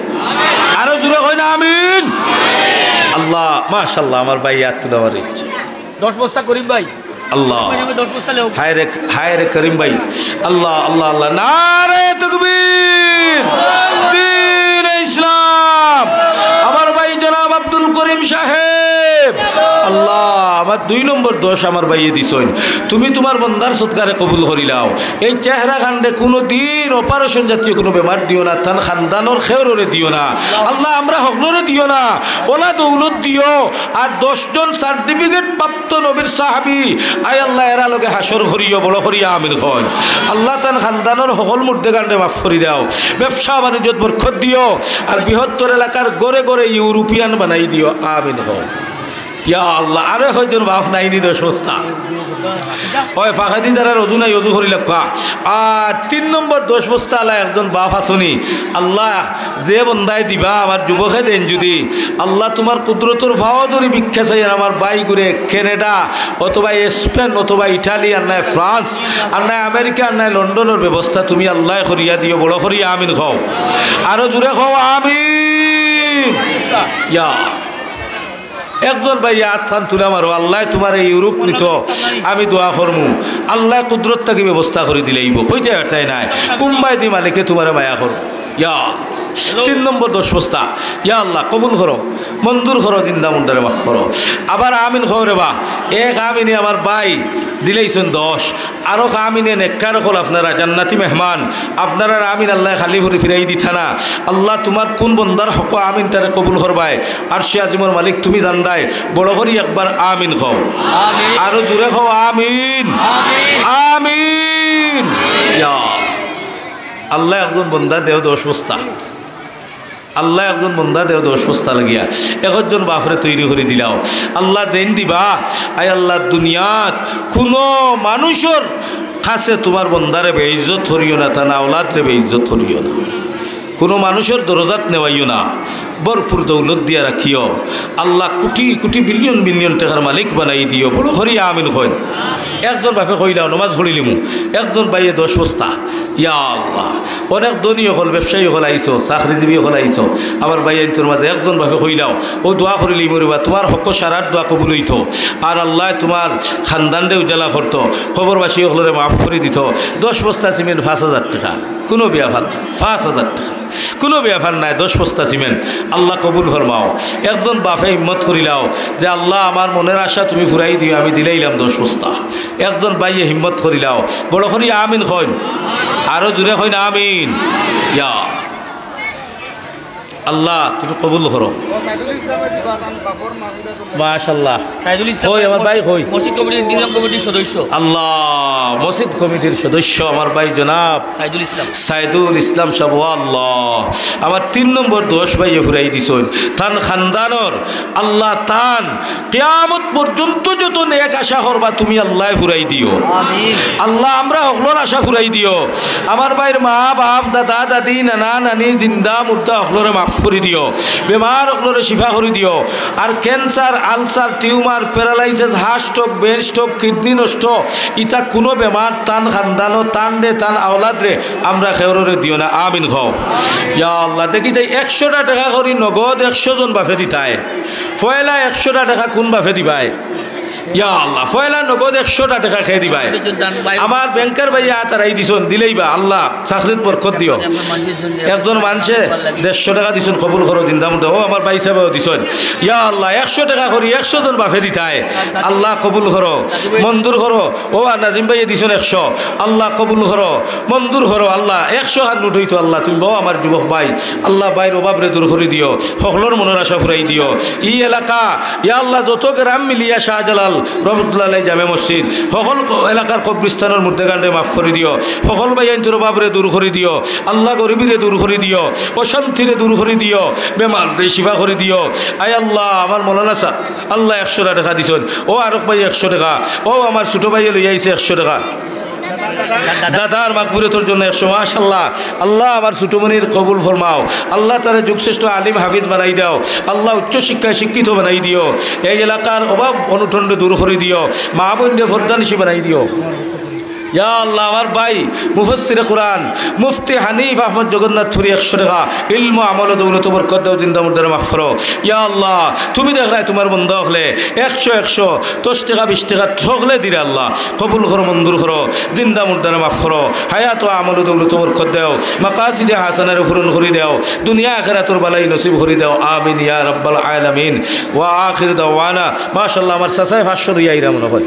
আরো জোরে কই না আমিন আল্লাহ মাশাআল্লাহ আমার ভাই হাত তুলা মারি 10 বস্তা করিম ভাই আল্লাহ আমি 10 বস্তা লেও হায় রে করিম ভাই আল্লাহ আল্লাহ আল্লাহ নারে তাকবীর দ্বীন ইসলাম আমার ভাই জনাব আব্দুল করিম সাহেব আল্লাহ আমার 2 নম্বর দোষ আমার ভাইয়ে দিছইন তুমি তোমার বন্দার সৎকারে কবুল করিলাও এই চেহারা কাণ্ডে কোনো দিন অপারেশন জাতীয় কোনো বেমার দিও না তান খানদানোর খেয়রে দিও না আল্লাহ আমরা হকলরে দিও না ওলা দৌলত দিও আর 10 জন সার্টিফিকেট প্রাপ্ত নবীর সাহাবী আয় আল্লাহ এরা লগে হাসর করিও বড় করিয়া আমিন হন আল্লাহ তান খানদানোর সকল মুর্দে কাণ্ডে মাফ করি দাও ব্যবসা বাণিজ্যত বরকত দিও আর বৃহত্তর এলাকার গড়ে গড়ে ইউরোপিয়ান বানাই দিও আমিন হন ইয়া আল্লাহ আরে হয়তো বাপ নাইনি 10 বস্তা ওই ফাঁকাদি দ্বারা রজু নাই রজু করি লক্ষা আর 3 নম্বর 10 বস্তা আল্লাহ একজন বাপ আসনি আল্লাহ যে বন্দায় দিবা আমার যুবকে দেন যদি আল্লাহ তোমার কুদরতর ভাওদরি ভিক্ষা চাই আমার বাই ঘুরে কানাডা অথবা স্পেন অথবা ইটালি আর নাই ফ্রান্স আর নাই আমেরিকা আর নাই লন্ডনের ব্যবস্থা তুমি আল্লাহ করিয়া দিও বড় করিয়া আমিন খাও আরো জোরে খাও আমিন ইয়া একজন ভাই আত্মান তুলে মারো আল্লাহ তোমার এই ইউরোপ নিত আমি দোয়া করমু আল্লাহ কুদরত তাকে ব্যবস্থা করে দিলেইব হইতে তাই নাই কুম্বাই দি মালিকে তোমার মায়া করো ইয়া 3 নম্বর 10 বস্তা ইয়া আল্লাহ কবুল করো মঞ্জুর করো জিন্দা মুন্ডারে মাফ করো আবার আমিন খাও রে বা এক আমিনে আমার ভাই দিলেইছেন 10 আরো আমিনে নেককার হল আপনারা জান্নাতি মেহমান আপনারা আমিন আল্লাহ খালি ভরি ফিরাই দিথা না আল্লাহ তোমার কোন বন্দার হক আমিন তারে কবুল করবাই আর সে আজিমর মালিক তুমি জানদাই বড় করি একবার আমিন খাও আরো জোরে খাও আমিন আমিন ইয়া আল্লাহ একজন বন্দা দেও 10 বস্তা আল্লাহ একজন বন্দা দেও 10 বস্তা লাগিয়া একজন বাপরে তৈরি করে দিলাও আল্লাহ যেন দিবা আয় আল্লাহ দুনিয়াত কোনো মানুষের কাছে তোমার বন্দারে বেইজ্জত করিও না তা না আওলাদরে বেইজ্জত করিও না কোনো মানুষের দরজাত নেওয়াইও না ভরপুর দৌলত দিয়া রাখিও আল্লাহ কোটি কোটি বিলিয়ন বিলিয়ন টাকার মালিক বানাই দিও বড় হরিয়া আমিন হইন একজন বাপে কইলাও নমাজ পড়িলিমু একজন বাইয়ে 10 বস্তা ইয়া আল্লাহ অনেক ধনী হল ব্যবসায়ী হল আইসো চাকরিজীবী হল আইসো আমার ভাই তোর মাঝে একজন বাপে কইলাও ও দোয়া করিলি মরিবা তোমার হক সারার দোয়া কবুল হইত আর আল্লাহ তোমার খানদানরে উজালা করতো খবরবাসী হলরে মাফ করে দিত 10 বস্তা সিমেন্ট 5,000 টাকা কোনো বিয়াফার 5,000 টাকা কোনো ব্যাপার নাই 10 বস্তা সিমেন্ট আল্লাহ কবুল ফরমাও একজন বাপে হিম্মত করিলাও যে আল্লাহ আমার মনের আশা তুমি ফুরাই দিও আমি দিলাইলাম 10 বস্তা একজন বাইয়ে হিম্মত করিলাও বড় করি আমিন কইন আরো জোরে কইন আমিন ইয়া আল্লাহ তুমি কবুল করো মাশাআল্লাহ সাইদুল ইসলাম কই আমার ভাই কই মসজিদ কমিটির নিজাম কমিটির সদস্য আল্লাহ মসজিদ কমিটির সদস্য আমার ভাই জনাব সাইদুল ইসলাম সাহেব আল্লাহ আমার 3 নম্বর 10 ভাইয়ে ফুরাই দিছন তান খানদানর আল্লাহ তান কিয়ামত পর্যন্ত যত নেক আশা করবা তুমি আল্লাহ ফুরাই দিও আমিন আল্লাহ আমরা হকলর আশা ফুরাই দিও আমার ভাইয়ের মা বাপ দাদা দাদি নানা নানি জিন্দা মুর্দা হকলরে মাফ করে দিও বেমার হকলরে শিফা করে দিও আর cancer ulcer tumour paralysis heart stroke brain stroke kidney নষ্ট ইতা কোনো বেমার তান খানদানো তান রে তান আওলাদ রে আমরা খেয়রে দিও না আমিন খাও ইয়া আল্লাহ দেখি যাই 100 টাকা করি নগদ 100 জন বাফে দিতায় পয়লা 100 টাকা কোন বাফে দিবাই ইয়া আল্লাহ পয়লা নগদ 100 টাকা খেয়ে দিবাই আমার ব্যাংকার ভাইয়া তারাই দিছন দিলেইবা আল্লাহ চাকরিত বরকত দিও একজন মানুষে 150 টাকা দিছন কবুল করো জিন্দা মুর্দা ও আমার ভাই সাহেব দিছন ইয়া আল্লাহ 100 টাকা করি 100 জন বাফে দিতায় আল্লাহ কবুল করো মঞ্জুর করো ও নাজিম ভাইয়ে দিছন 100 আল্লাহ কবুল করো মঞ্জুর করো আল্লাহ 100 হাত নুট হইতো আল্লাহ তুমি বউ আমার যুবক ভাই আল্লাহ ভাইয়ের অভাবরে দূর করে দিও সকলের মনের আশা ফুরাই দিও এই এলাকা ইয়া আল্লাহ যত গ্রাম মিলিয়া শাহজালাল রহমতুল্লাহ আলাইহি জামে মসজিদ সকল এলাকার কবরস্থানের মধ্যে গান্ডে মাফ করে দিও সকল ভাই আইনটোর অভাবরে দূর করে দিও আল্লাহ গরিবীরে দূর করে দিও অশান্তিরে দূর করে দিও বেমার শিফা করে দিও আয় আল্লাহ আমার মৌলানা সাহেব আল্লাহ 100 টাকা দিছন ও আরক ভাই 100 টাকা ও আমার ছোটো ভাইয়ে লই আইছে 100 টাকা দাদার মাগফিরাতের জন্য 100 মাশাআল্লাহ আল্লাহ আমার ছোটমনির কবুল ফরমাও আল্লাহ তারে যুগশ্রেষ্ঠ আলিম হাফিজ বানাই দাও আল্লাহ উচ্চ শিক্ষায় শিক্ষিত বানাই দিও এই এলাকার অভাব অনুঠন্ড দূর করে দিও মা বোনকে ফরদানিশি বানাই দিও ইয়া আল্লাহ আমার ভাই মুফাসসিরে কোরআন মুফতি হানিফ আহমদ জগন্নাথপুরী 100 টাকা ইলম আমল ও দৌলত বরকত দাও জিন্দা মুর্দারে মাফ করো ইয়া আল্লাহ তুমি দেখ রায় তোমার বন্ধ হলে 100 10 টাকা 20 টাকা ঠকলে দিরে আল্লাহ কবুল করো মঞ্জুর করো জিন্দা মুর্দারে মাফ করো হায়াত ও আমল ও দৌলত বরকত দাও মাকাসিদে হাসানারে পূরণ করে দাও দুনিয়া আখিরাতের বালাই নসিব করে দাও আমিন ইয়া রাব্বাল আলামিন ওয়া আখির দাওয়ানা মাশাআল্লাহ আমার চাচাই 500 দিয়া ইরা মনে হয়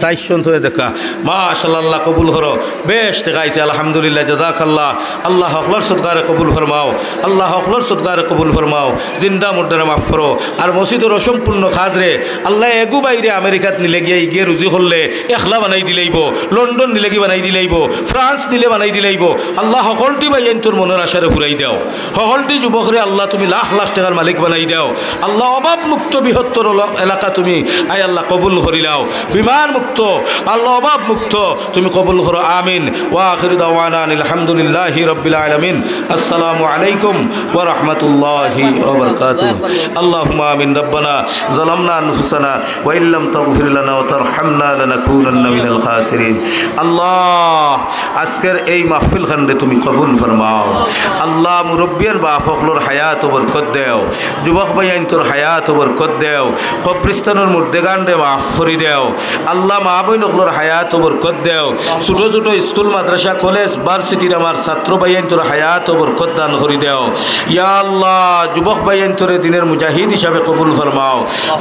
400 ধরে দেখা মাশাআল্লাহ আল্লাহ কবুল করো বেশ দেখাইছে আলহামদুলিল্লাহ জাযাকাল্লাহ আল্লাহ হকলর সদকারে কবুল ফরমাও আল্লাহ হকলর সদকারে কবুল ফরমাও জিন্দা মুর্দারে মাফ করো আর মসজিদের অসম্পূর্ণ কাজরে আল্লাহ এগু বাইরে আমেরিকাত নিলে গিয়ে রুজি করলে এখলা বানাই দিলেইব লন্ডন নিলে কি বানাই দিলেইব ফ্রান্স নিলে বানাই দিলেইব আল্লাহ সকলটি বাইন তোর মনের আশারে ফুরাই দাও সকলটি যুবকরে আল্লাহ তুমি লাখ লাখ টাকার মালিক বানাই দাও আল্লাহ অভাব মুক্ত বৃহত্তর এলাকা তুমি আয় আল্লাহ কবুল করিলাও বিমার মুক্ত আল্লাহ অভাব মুক্ত তুমি কবুল করো আমিন ওয়া আখিরু দাওয়ানা আলহামদুলিল্লাহি রাব্বিল আলামিন আসসালামু আলাইকুম ওয়া রাহমাতুল্লাহি ওয়া বারাকাতুহু আল্লাহুম্মা আমিন রব্বানা যালামনা আনফুসানা ওয়া ইল্লাম তাগফির লানা ওয়া তারহামনা লানাকুনান্না মিনাল খাসিরিন আল্লাহ আজকের এই মাহফিল খান্ডে তুমি কবুল ফরমাও আল্লাহ মুরব্বিয়ান বা ফখলুর হায়াত ও বরকত দেও যুবক ভাইয়ান তোর হায়াত ও বরকত দেও কবরস্থানের মুর্দেগান্ডে মাফ করে দেও আল্লাহ মা বই নকলর হায়াত ও বরকত দেও ছোট ছোট স্কুল মাদ্রাসা কলেজ ভার্সিটির আমার ছাত্র ভাইয়ান তোর হায়াত ও বরকত দান করে দেও ইয়া আল্লাহ যুবক ভাইয়ান তোরে দিনের মুজাহিদ হিসাবে কবুল ফরমাও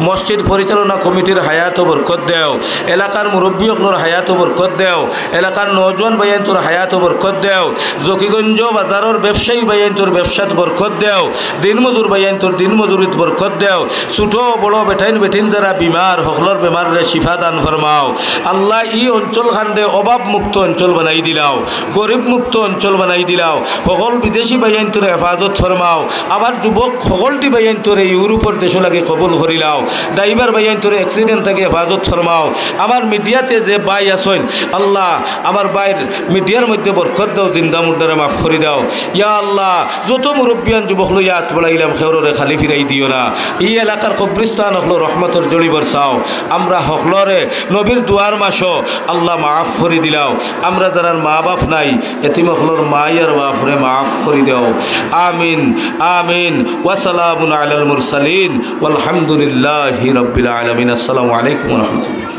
মসজিদ পরিচালনা কমিটির হায়াত ও বরকত দেও এলাকার মুরব্বী হকলর হায়াত ও বরকত দেও এলাকার নওজোয়ান ভাইয়ান তোর হায়াত ও বরকত দেও জকিগঞ্জ বাজারের ব্যবসায়ী ভাইয়ান তোর ব্যবসাত বরকত দেও দিনমজুর ভাইয়ান তোর দিনমজুরিত বরকত দেও ছোট বড় বেটাইন বেটিন যারা বিমার হকলর বেমারে শিফা দান ফরমাও আল্লাহ ই অঞ্চল খান্ডে অভাব মুক্ত অঞ্চল বানাই দিলাও গরিব মুক্ত অঞ্চল বানাই দিলাও সকল বিদেশি ভাইয়ান তোর হেফাজত ফরমাও আমার যুবক সকলটি ভাইয়ান তোরে ইউরোপের দেশ লাগে কবুল করিলাও ড্রাইভার ভাইয়ান তোর অ্যাক্সিডেন্ট থেকে হেফাজত ফরমাও আমার মিডিয়াতে যে বাই আসেন আল্লাহ আমার বাইর মিডিয়ার মধ্যে বরকত দাও জিন্দা মুর্দারে মাফ করে দাও ইয়া আল্লাহ যত মুরব্বিয়ান যুবক লইয়া হাত বাড়াইলাম খেউরে খালি ফিরাই দিও না এই এলাকার কবরিস্তান হকলো রহমতর জড়ি বরসাও আমরা হকলরে নবীর দুয়ার মাসও আল্লাহ মাফ করে দিলাও আমরা যারা মা বাপ নাই এতিম হকলর মাই আর বাপরে মাফ করে দাও আমিন আমিন ওয়াসালামুন আলাল মুরসালিন আলহামদুলিল্লাহি রাব্বিল আলামিন আসসালামু আলাইকুম ওয়া রাহমাতুল্লাহ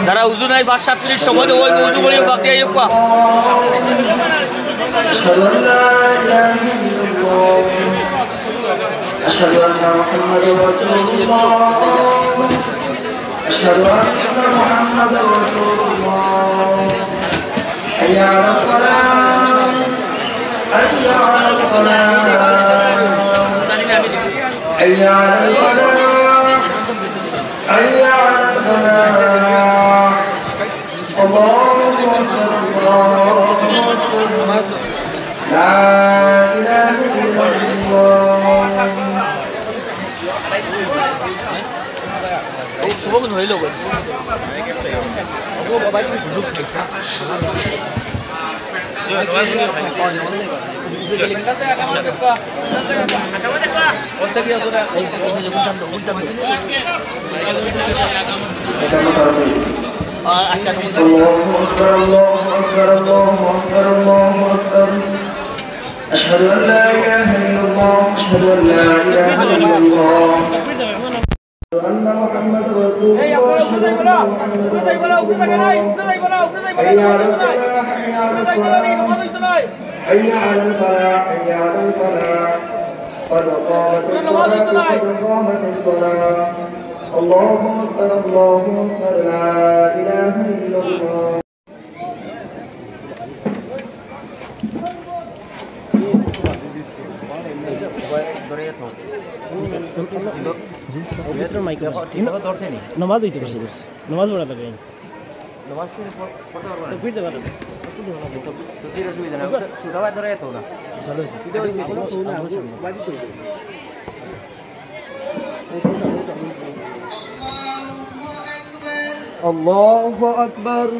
যারা উজু নাই 5-7 মিনিট সময় দেবো উজু করে বাকি আইবা أشهد أن لا إله إلا الله أشهد أن محمدا رسول الله أشهد أن محمدا رسول الله حي على الصلاة حي على الصلاة حي على الفلاح حي على الفلاح الله أكبر الله أكبر لا إله إلا الله সুবহ হইল গো বাবা তুমি সুযোগ আচ্ছা الله أكبر الله أكبر الله أكبر أشهد أن لا إله إلا الله أشهد أن لا إله إلا الله أن محمد رسول الله أشهد أن محمد رسول الله حي على الصلاة حي على الصلاة حي على الفلاح حي على الفلاح قد قامت الصلاة قد قامت الصلاة الله أكبر الله أكبر لا إله إلا الله नमाज पढ़ा था नमाज पढ़ते الله أكبر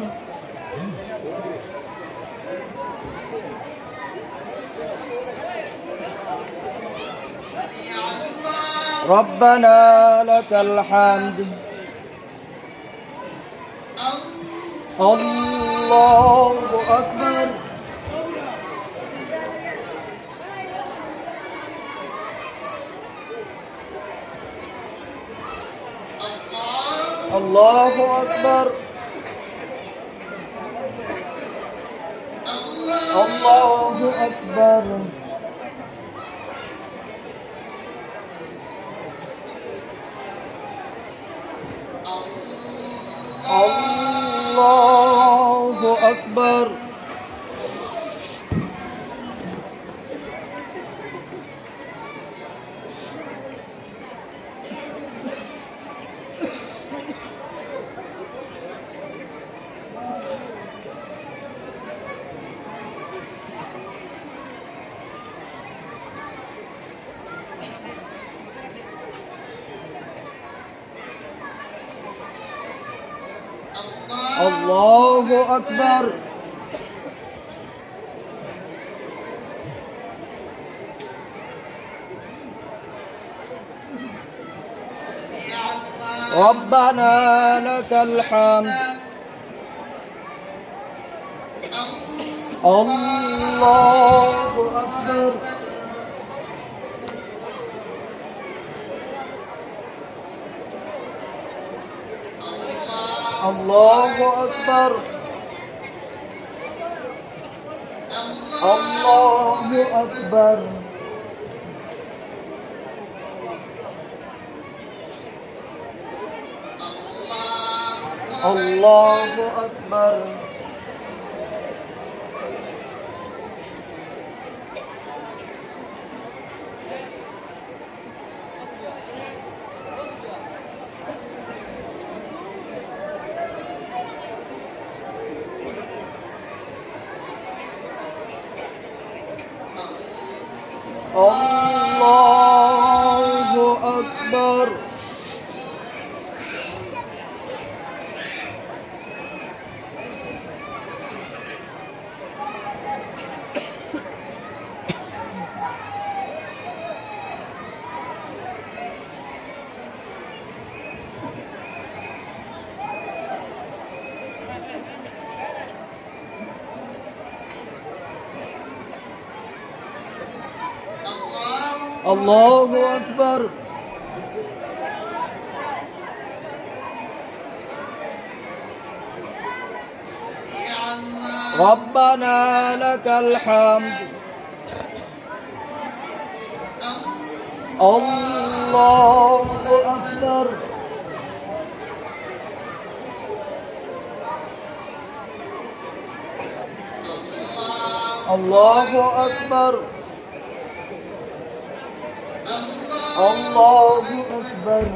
ربنا لك الحمد الله أكبر الله أكبر الله أكبر الله أكبر الله أكبر ربنا لك الحمد الله أكبر الله أكبر الله أكبر الله أكبر الله أكبر الله أكبر ربنا لك الحمد الله أكبر الله أكبر الله أكبر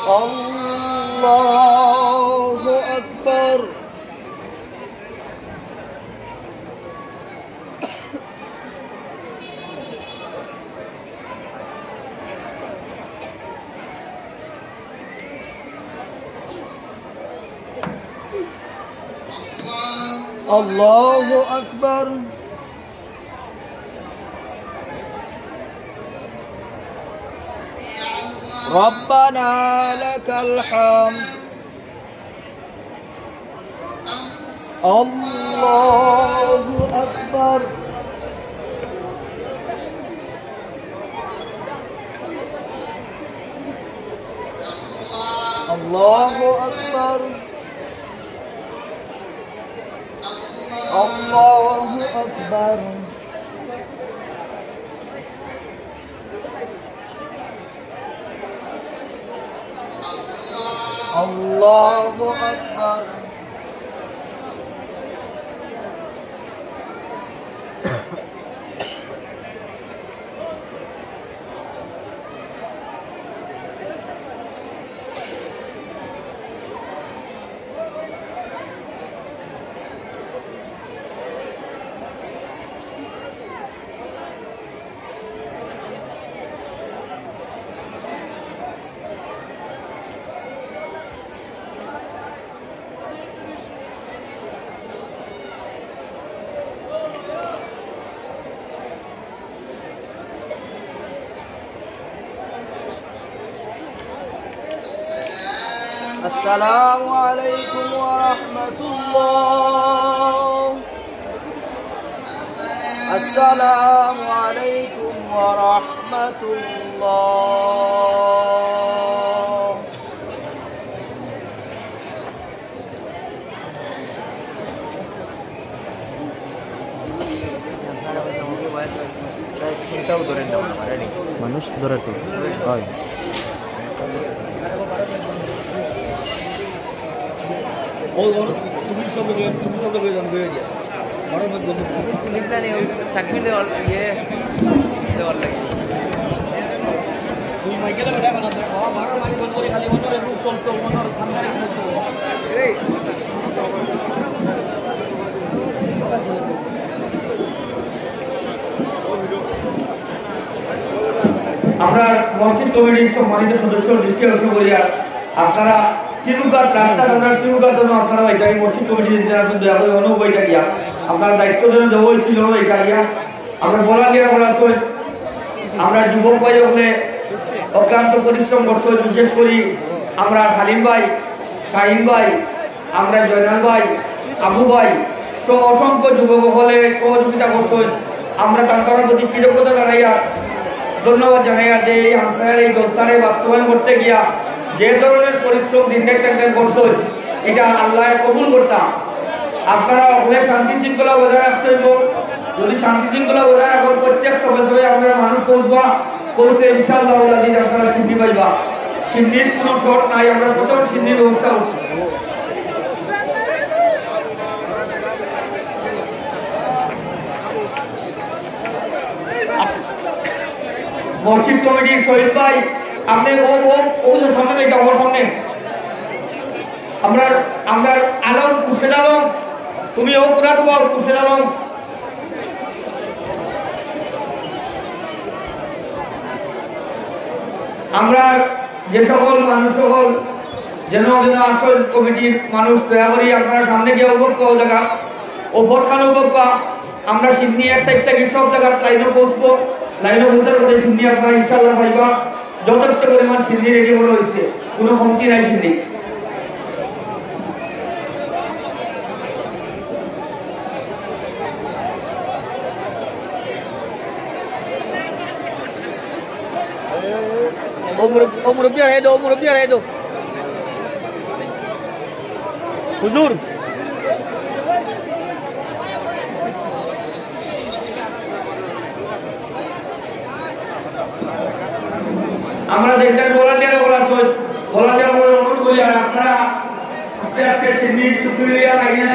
الله أكبر الله أكبر ربنا لك الحمد الله أكبر الله أكبر الله أكبر الله أكبر السلام عليكم ورحمة الله. السلام عليكم ورحمة الله. মানুষ ধরে তো হয় তুমি শব্দ করে জান বয়ে দিয়া বড় মত বন্ধু পুলিশ জানে ওই থাকবি দেওয়ার ইয়ে দেওয়ার লাগে তুই মাইকেলে বেটা বানা দে বড় মাইক বন্ধ করে খালি মনে রূপ চলতো মনের সামনে রাখতো এই আমরা মসজিদ কমিটির সম্মানিত সদস্য দৃষ্টি আকর্ষণ করিয়া আপনারা তিরুঘাট রাস্তা আপনার তিরুঘাট জন্য আপনারা এই মসজিদ কমিটির দয়া করে অনুভবটা গিয়া আপনার দায়িত্ব জন্য দেওয়া হয়েছিল এটা গিয়া আমরা বলা গিয়া বলা আমরা যুবক ভাই হলে অক্লান্ত পরিশ্রম করতে বিশেষ করি আমরা হালিম ভাই শাহিন ভাই আমরা জয়নাল ভাই আবু ভাই সব অসংখ্য যুবক হলে সহযোগিতা করতে আমরা তার প্রতি কৃতজ্ঞতা জানাইয়া ধন্যবাদ জানাইয়া যে এই হামসায়ের এই দোস্তারে বাস্তবায়ন করতে গিয়া যে ধরনের পরিশ্রম দিন দেখতে করতো এটা আল্লাহ কবুল করতাম। আপনারা ওখানে শান্তি শৃঙ্খলা বজায় রাখতে হইব। যদি শান্তি শৃঙ্খলা বজায় রাখার প্রত্যেক সবাই আপনারা মানুষ পৌঁছবা পৌঁছে ইনশাআল্লাহ আপনারা সিদ্ধি পাইবা। সিদ্ধির কোনো শর্ট নাই, আমরা প্রথম সিদ্ধির ব্যবস্থা করছি। মসজিদ কমিটির শহীদ ভাই আপনি সামনে দেখে আমার সামনে আমরা আলম কুশেদ আলম তুমি ও পুরা দেবো কুশেদ আলম আমরা যে সকল মানুষ সকল যেন আসল কমিটির মানুষ দয়া করি আপনারা সামনে গিয়ে অবজ্ঞ জায়গা ওপর খান অবজ্ঞ আমরা সিডনি এক সাইড থেকে সব জায়গার লাইনে পৌঁছবো। লাইনে পৌঁছার পরে সিডনি আপনারা ইনশাআল্লাহ পাইবা। যথেষ্ট পরিমাণ সিডনি রেডি করা হয়েছে, কোনো কমতি নাই সিডনি। মুরব্বী আড়াই দো হুজুর আমরা দেখতে ভলান্টিয়ার অনুরোধ করি আর আপনারা আস্তে আস্তে সিডনি টুকুরিয়া লাগিয়ে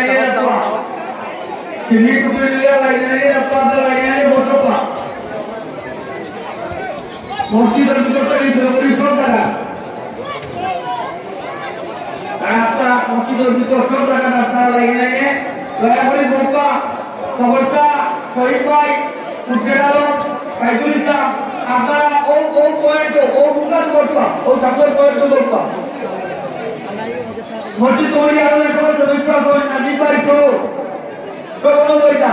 বসবা মসজিদের ভিতরে পরিশ্রম করা রাস্তা মসজিদের ভিতর সব জায়গা আপনারা লাগিয়ে দয়া করে বসবা। খবরটা শহীদ ভাই কুশিয়ার আলম সাইদুল ইসলাম আপনারা ও পয়েন্ট ও বুকার করবা ও সাপোর্ট পয়েন্ট করবা। মসজিদ কমিটি আলোচনা সভার সদস্য আছেন নাজিব ভাই সহ সর্বদা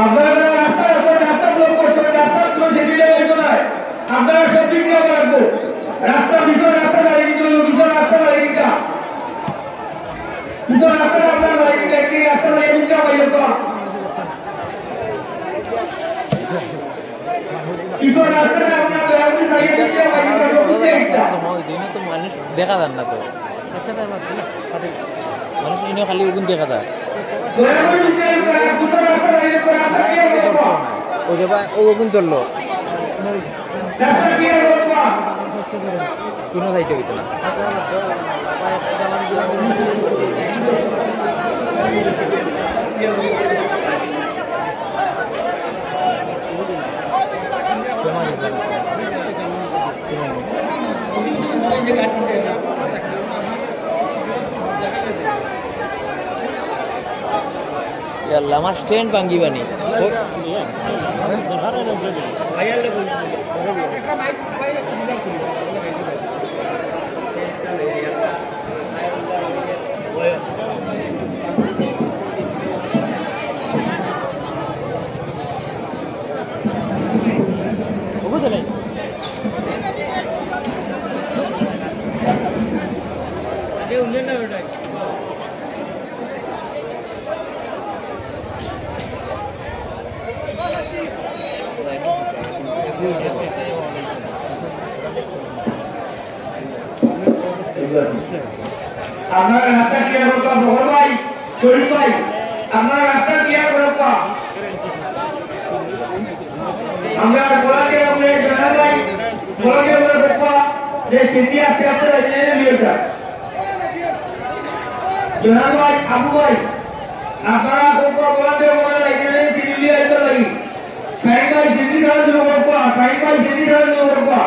আপনারা রাস্তা ব্লক করছেন, রাস্তাগুলো সেদিকে হইতো না। আপনারা সব দিক দিয়ে রাখবো রাস্তা ভিতরে রাস্তা দাঁড়িয়ে জন্য ভিতরে রাস্তা দাঁড়িয়ে ভিতরে রাস্তা আপনার দাঁড়িয়ে একটি রাস্তা দাঁড়িয়ে দিতে পাইলে তো ভিতরে রাস্তাটা আপনার দাঁড়িয়ে দিতে পাইলে তো মানুষ দেখা যান না তো মানুষ এনে খালি ওগুন দেখা যায় ওগুন ধরলো কোনো সাইডে হইতো না আমার স্ট্যান্ড ভাঙ্গি বানি আপনারা রাস্তা ক্লিয়ার করতে বহর ভাই শরীফ ভাই আপনারা রাস্তা ক্লিয়ার করতে আমরা বলাকে আমরা জানা ভাই বলাকে বলে দেখো যে সিটি আস্তে আস্তে এনে নিয়ে যায় জানা ভাই আবু ভাই আপনারা বলাকে বলে এনে সিটি নিয়ে আইতে লাগি সাইড ভাই সিটি ধরে দিও বাবা সাইড ভাই সিটি ধরে দিও বাবা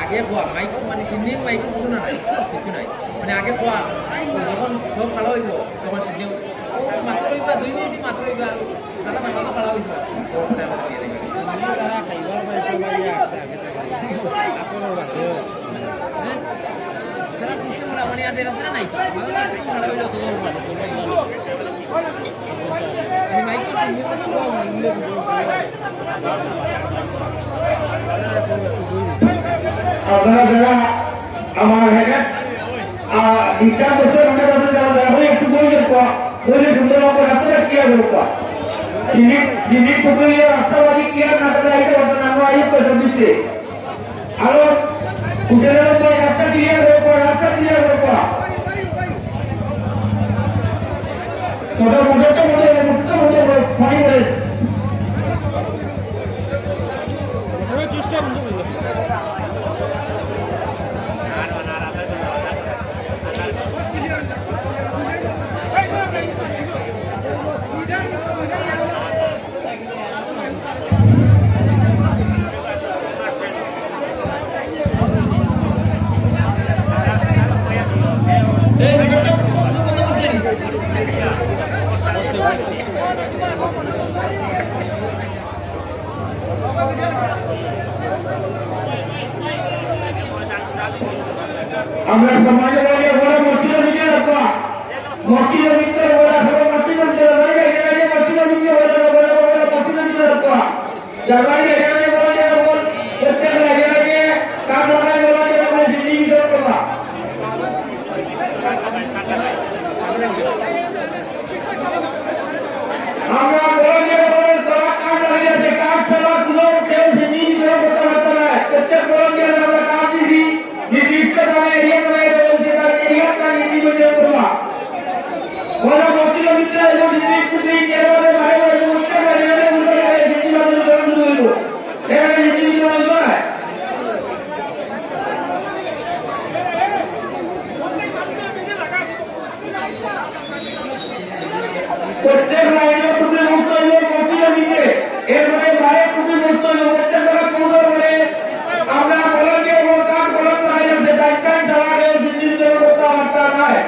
আগে পোয়া মাইক মানে সিন্নি মাইক কিছু না নাই কিছু নাই মানে আগে পোয়া যখন সব খাওয়া হইব তখন সিন্নি মাত্র হইবা 2 মিনিট মাত্র হইবা সারা নামাজ খাওয়া হইছে যারা সিস্টেম মানে আর দেরা নাই খাওয়া হইলো তো মাইক আপনারা যারা আমার হেড দীক্ষা বছর একটু বলে সুন্দর মতো রাস্তাটা ক্লিয়ার করবা যিনি কুটুলিয়ে রাস্তাবাদী ক্লিয়ার না করে আইতে পারতেন আমরা আইতে পয়সা দিচ্ছে আরো কুটের রাস্তা ক্লিয়ার করবা মোটামুটি ফাইন করে আমরা সমাজে বলে বড় মসজিদের দিকে রাখবা মসজিদের দিকে বলা সব মসজিদের দিকে লাগে এখানে মসজিদের দিকে বলা বড় বড় মসজিদের দিকে রাখবা জায়গায় এখানে বলা বল প্রত্যেক লাগে কাজ লাগায় বলা আমরা দিদি করবা আমরা বলে বলে তারা কাজ লাগিয়ে কাজ চালা গুলো কেউ দিদি করতে পারতে না প্রত্যেক বলে আমরা কাজ দিদি নির্দিষ্ট সময়ে এরিয়া করে বলতে তার এরিয়াটা নির্দিষ্ট করবা বড় মসজিদের ভিতরে এবং নির্দিষ্ট এভাবে বারে বারে উঠতে পারে দিদি বাদল করে শুরু হইব এখানে নির্দিষ্ট হইব না প্রত্যেক লাইনে তুমি মুক্ত হইব মসজিদের ভিতরে এরপরে বাইরে তুমি মুক্ত হইব প্রত্যেক জায়গা পূর্ণ করে আমরা বলকে কাজ বলতে হয় যে ডাক্তার চালালে নির্দিষ্ট করতে পারতা নয়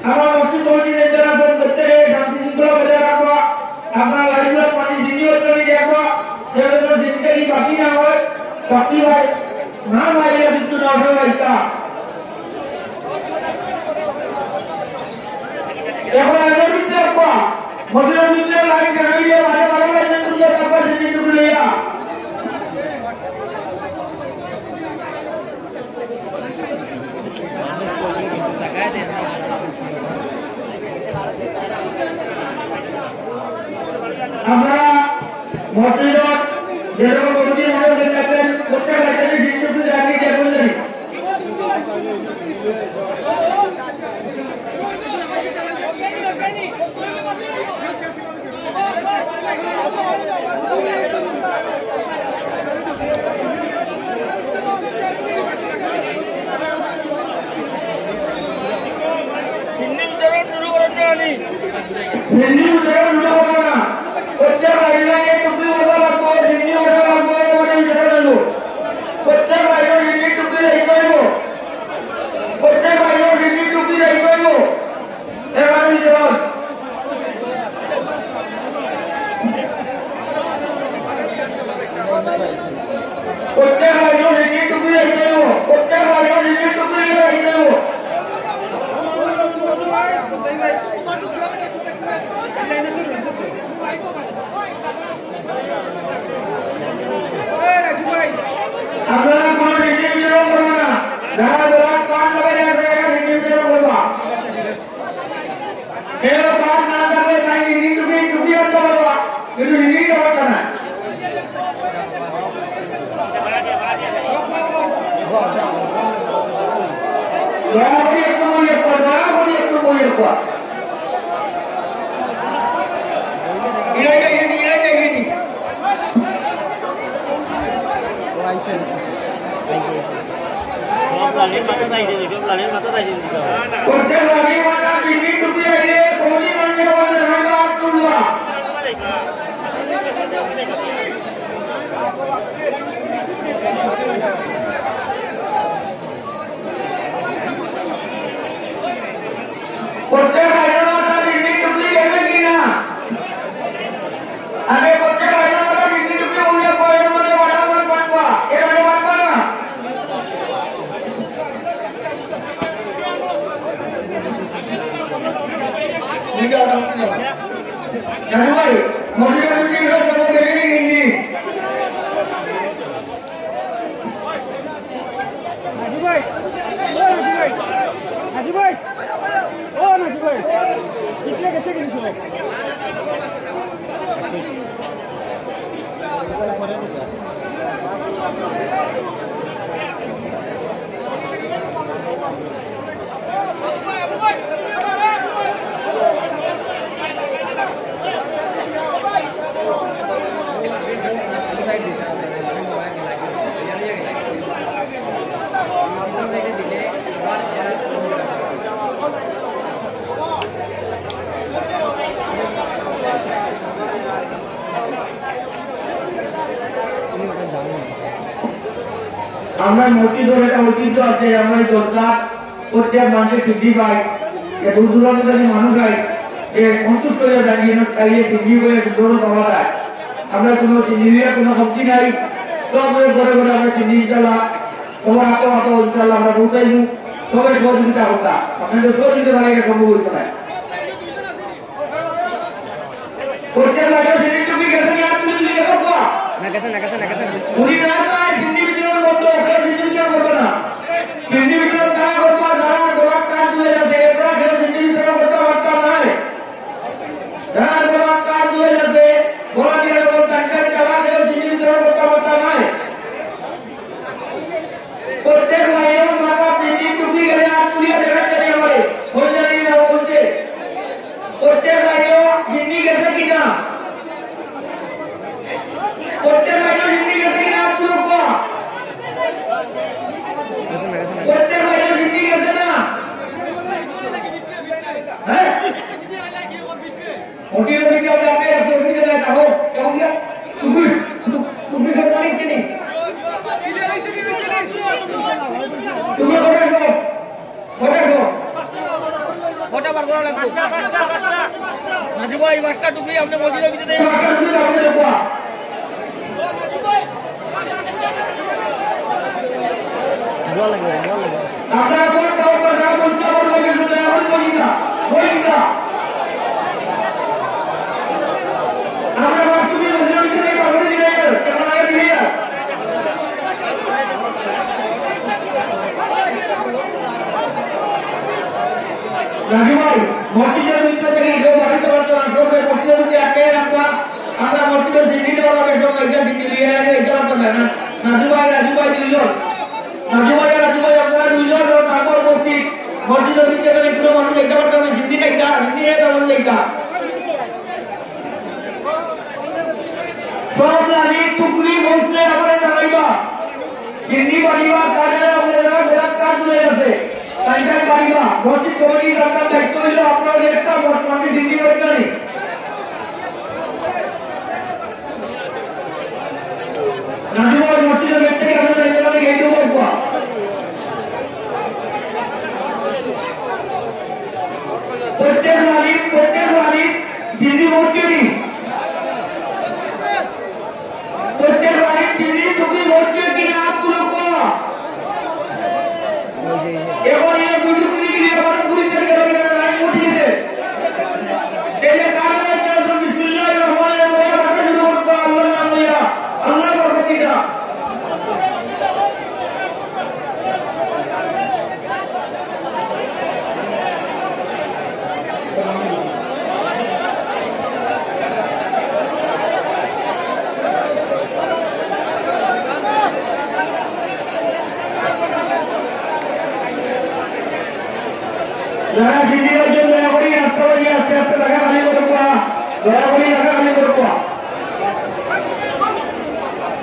আমার মসজিদ কমিটির যারা করতে শান্তি শৃঙ্খলা বজায় রাখবো আপনার লাইনের পানি দিদিও চলে যাবো সেগুলো জিনিসটাই বাকি না হয় বাকি হয় না বাইরে কিন্তু না হয় এখন এদের ভিতরে রাখবো মসজিদের ভিতরে লাইন জানাইলে বারে বারে লাইনে তুলে রাখবো সেদিকে লইয়া আমরা মসজিদত যেরকম কমিটি মনে থাকেন প্রত্যেক রাজ্যে কিন্তু জানি যেমন জানি কিন্তু নিজেই পারছে না দয়া করে একটু বইয়ে পড়া দয়া করে একটু বইয়ে পড়া আমরা মসজিদের একটা ঐতিহ্য আছে আমরা দরকার প্রত্যেক মানুষের সিদ্ধি পাই যে দূর দূরান্ত থেকে মানুষ হয় যে সন্তুষ্ট হয়ে দাঁড়িয়ে তাইলে সিদ্ধি হয়ে দৌড় পাওয়া যায় আমরা কোনো সিদ্ধির কোনো শক্তি নাই সব ঘরে ঘরে আমরা সিদ্ধি ইনশাল্লাহ সবার হাতে হাতে ইনশাল্লাহ আমরা পৌঁছাইব সবাই সহযোগিতা হতা আপনাদের সহযোগিতা ভালো এটা সম্ভব হইতে পারে প্রত্যেক মানুষের সিদ্ধি তুমি গেছে না তুমি লিয়ে রাখো না গেছে উনি না চায় সিদ্ধি বিতরণ করতে ওখানে সিদ্ধি বিতরণ করবে না সিদ্ধি বিতরণ তারা করবো যারা গোলাপ কাজ হয়ে যাচ্ছে এরপর কেউ সিদ্ধি বিতরণ করতে পারতা নাই যারা গোলাপ কাজ হয়ে যাচ্ছে গোলাপ দিয়ে তারা কেউ সিদ্ধি বিতরণ করতে পারতা নাই প্রত্যেক মায়ের মাথা সিদ্ধি টুকি গেলে আর তুলিয়ে দেখাচ্ছে আমাদের বলছে বলছে প্রত্যেক মায়ের সিদ্ধি গেছে কিনা প্রত্যেক মায়ের সিদ্ধি গেছে কিনা আপনি প্রত্যেক মায়ের সিদ্ধি গেছে না হ্যাঁ ওটির ভিডিও আপনি আপনি ওটির ভিডিও দেখো কেমন কি তুমি সব অনেক চিনি তুমি ফটো বার করা লাগবে নাজু ভাই মাস্টার টুপি আপনি মসজিদের ভিতরে বল লাগে আপনারা কোন কথা বলতে বলতে শুনে এখন বলিনা আমরা তুমি মসজিদের ভিতরে কথা দিয়ে কেমন লাগে দিয়ে রাজু ভাই মসজিদের ভিতর থেকে কেউ বাড়িতে পারতো না সবাই মসজিদের ভিতরে একে আমরা মসজিদের সিদ্ধি দেওয়া লাগে সব একটা সিদ্ধি নিয়ে আসে এটা তো না রাজু ভাই দুইজন রাজু ভাই আপনারা দুইজন তারপর উপস্থিত মসজিদের ভিতরে কোনো মানুষ একটা পারতো না সিদ্ধি একটা হিন্দি তেমন একটা সব লাগে টুকরি বসলে আমরা জানাইবা সিদ্ধি বাড়িবা কাজে আপনারা কাজ হয়ে আছে সাইকেল বাড়িবা মসজিদ কমিটির আপনার দায়িত্ব হইল আপনার একটা বর্তমানে সিদ্ধি করতে নেই রাজুভাই মসজিদের ব্যক্তি আপনার দায়িত্ব এই তো বলবো প্রত্যেক মালিক সিদ্ধি মসজিদই প্রত্যেক মালিক সিদ্ধি তুমি মসজিদ কি নাম গুলো এখন এই দুটি মিনিট দিয়ে বড় পুলিশের গেলে লাইন উঠিয়েছে করি আস্তে আস্তে আস্তে টাকা খালি করবো দয়া করি টাকা খালি করবো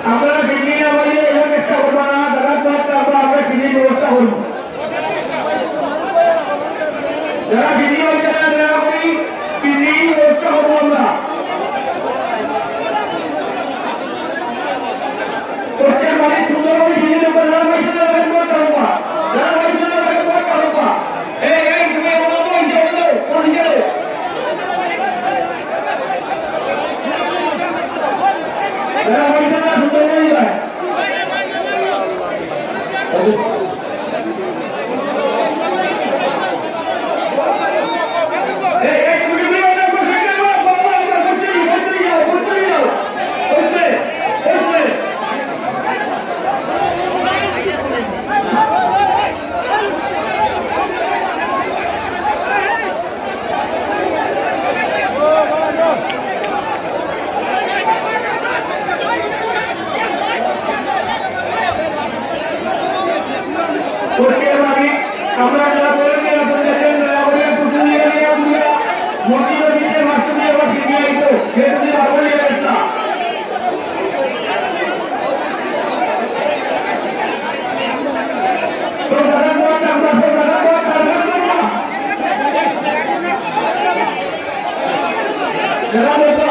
আমরা দিল্লি আমাদের এরকম চেষ্টা করবো না টাকা আমরা দিল্লির ব্যবস্থা করবো যারা দিল্লি হয়েছে না দয়া করি দিল্লির ব্যবস্থা করবো আমরা প্রত্যেক বাড়ির সুন্দর করে দিল্লি যারা পয়সা যারা পয়সা এই তুমি পরিচয় যারা পয়সা না সুন্দর করে যায় আমরা যারা বলে যে মসজিদের দিকে মাসুমি আবার শিখিয়ে আইতো সে যদি আগুন না তো তারা আমরা যারা বলতো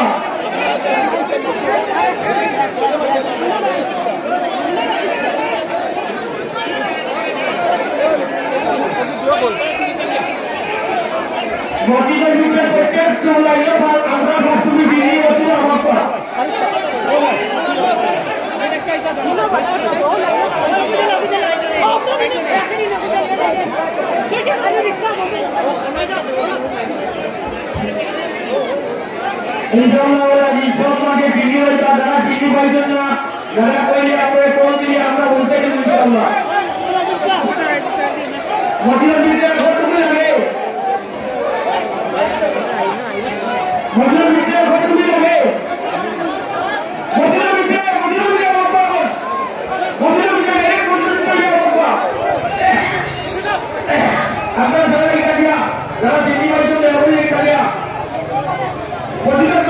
মসজিদের ভিতরে প্রত্যেক চলাইলে আমরা মাসুমি বিয়ে হচ্ছে আমার পা ইনশাআল্লাহ ওরা ইনশাআল্লাহকে বিয়ে হইতা যারা শিশু পাইছেন না যারা কইলে আপনি কোন দিয়ে আমরা বলতে গেলে ইনশাআল্লাহ মসজিদের ভিতরে কতটুকু লাগে মসজিদের ভিতরে কতটুকু লাগে মসজিদের ভিতরে আপনারা যারা এটা দিয়া যারা দিদি পাইছেন আপনি এটা দিয়া মসজিদের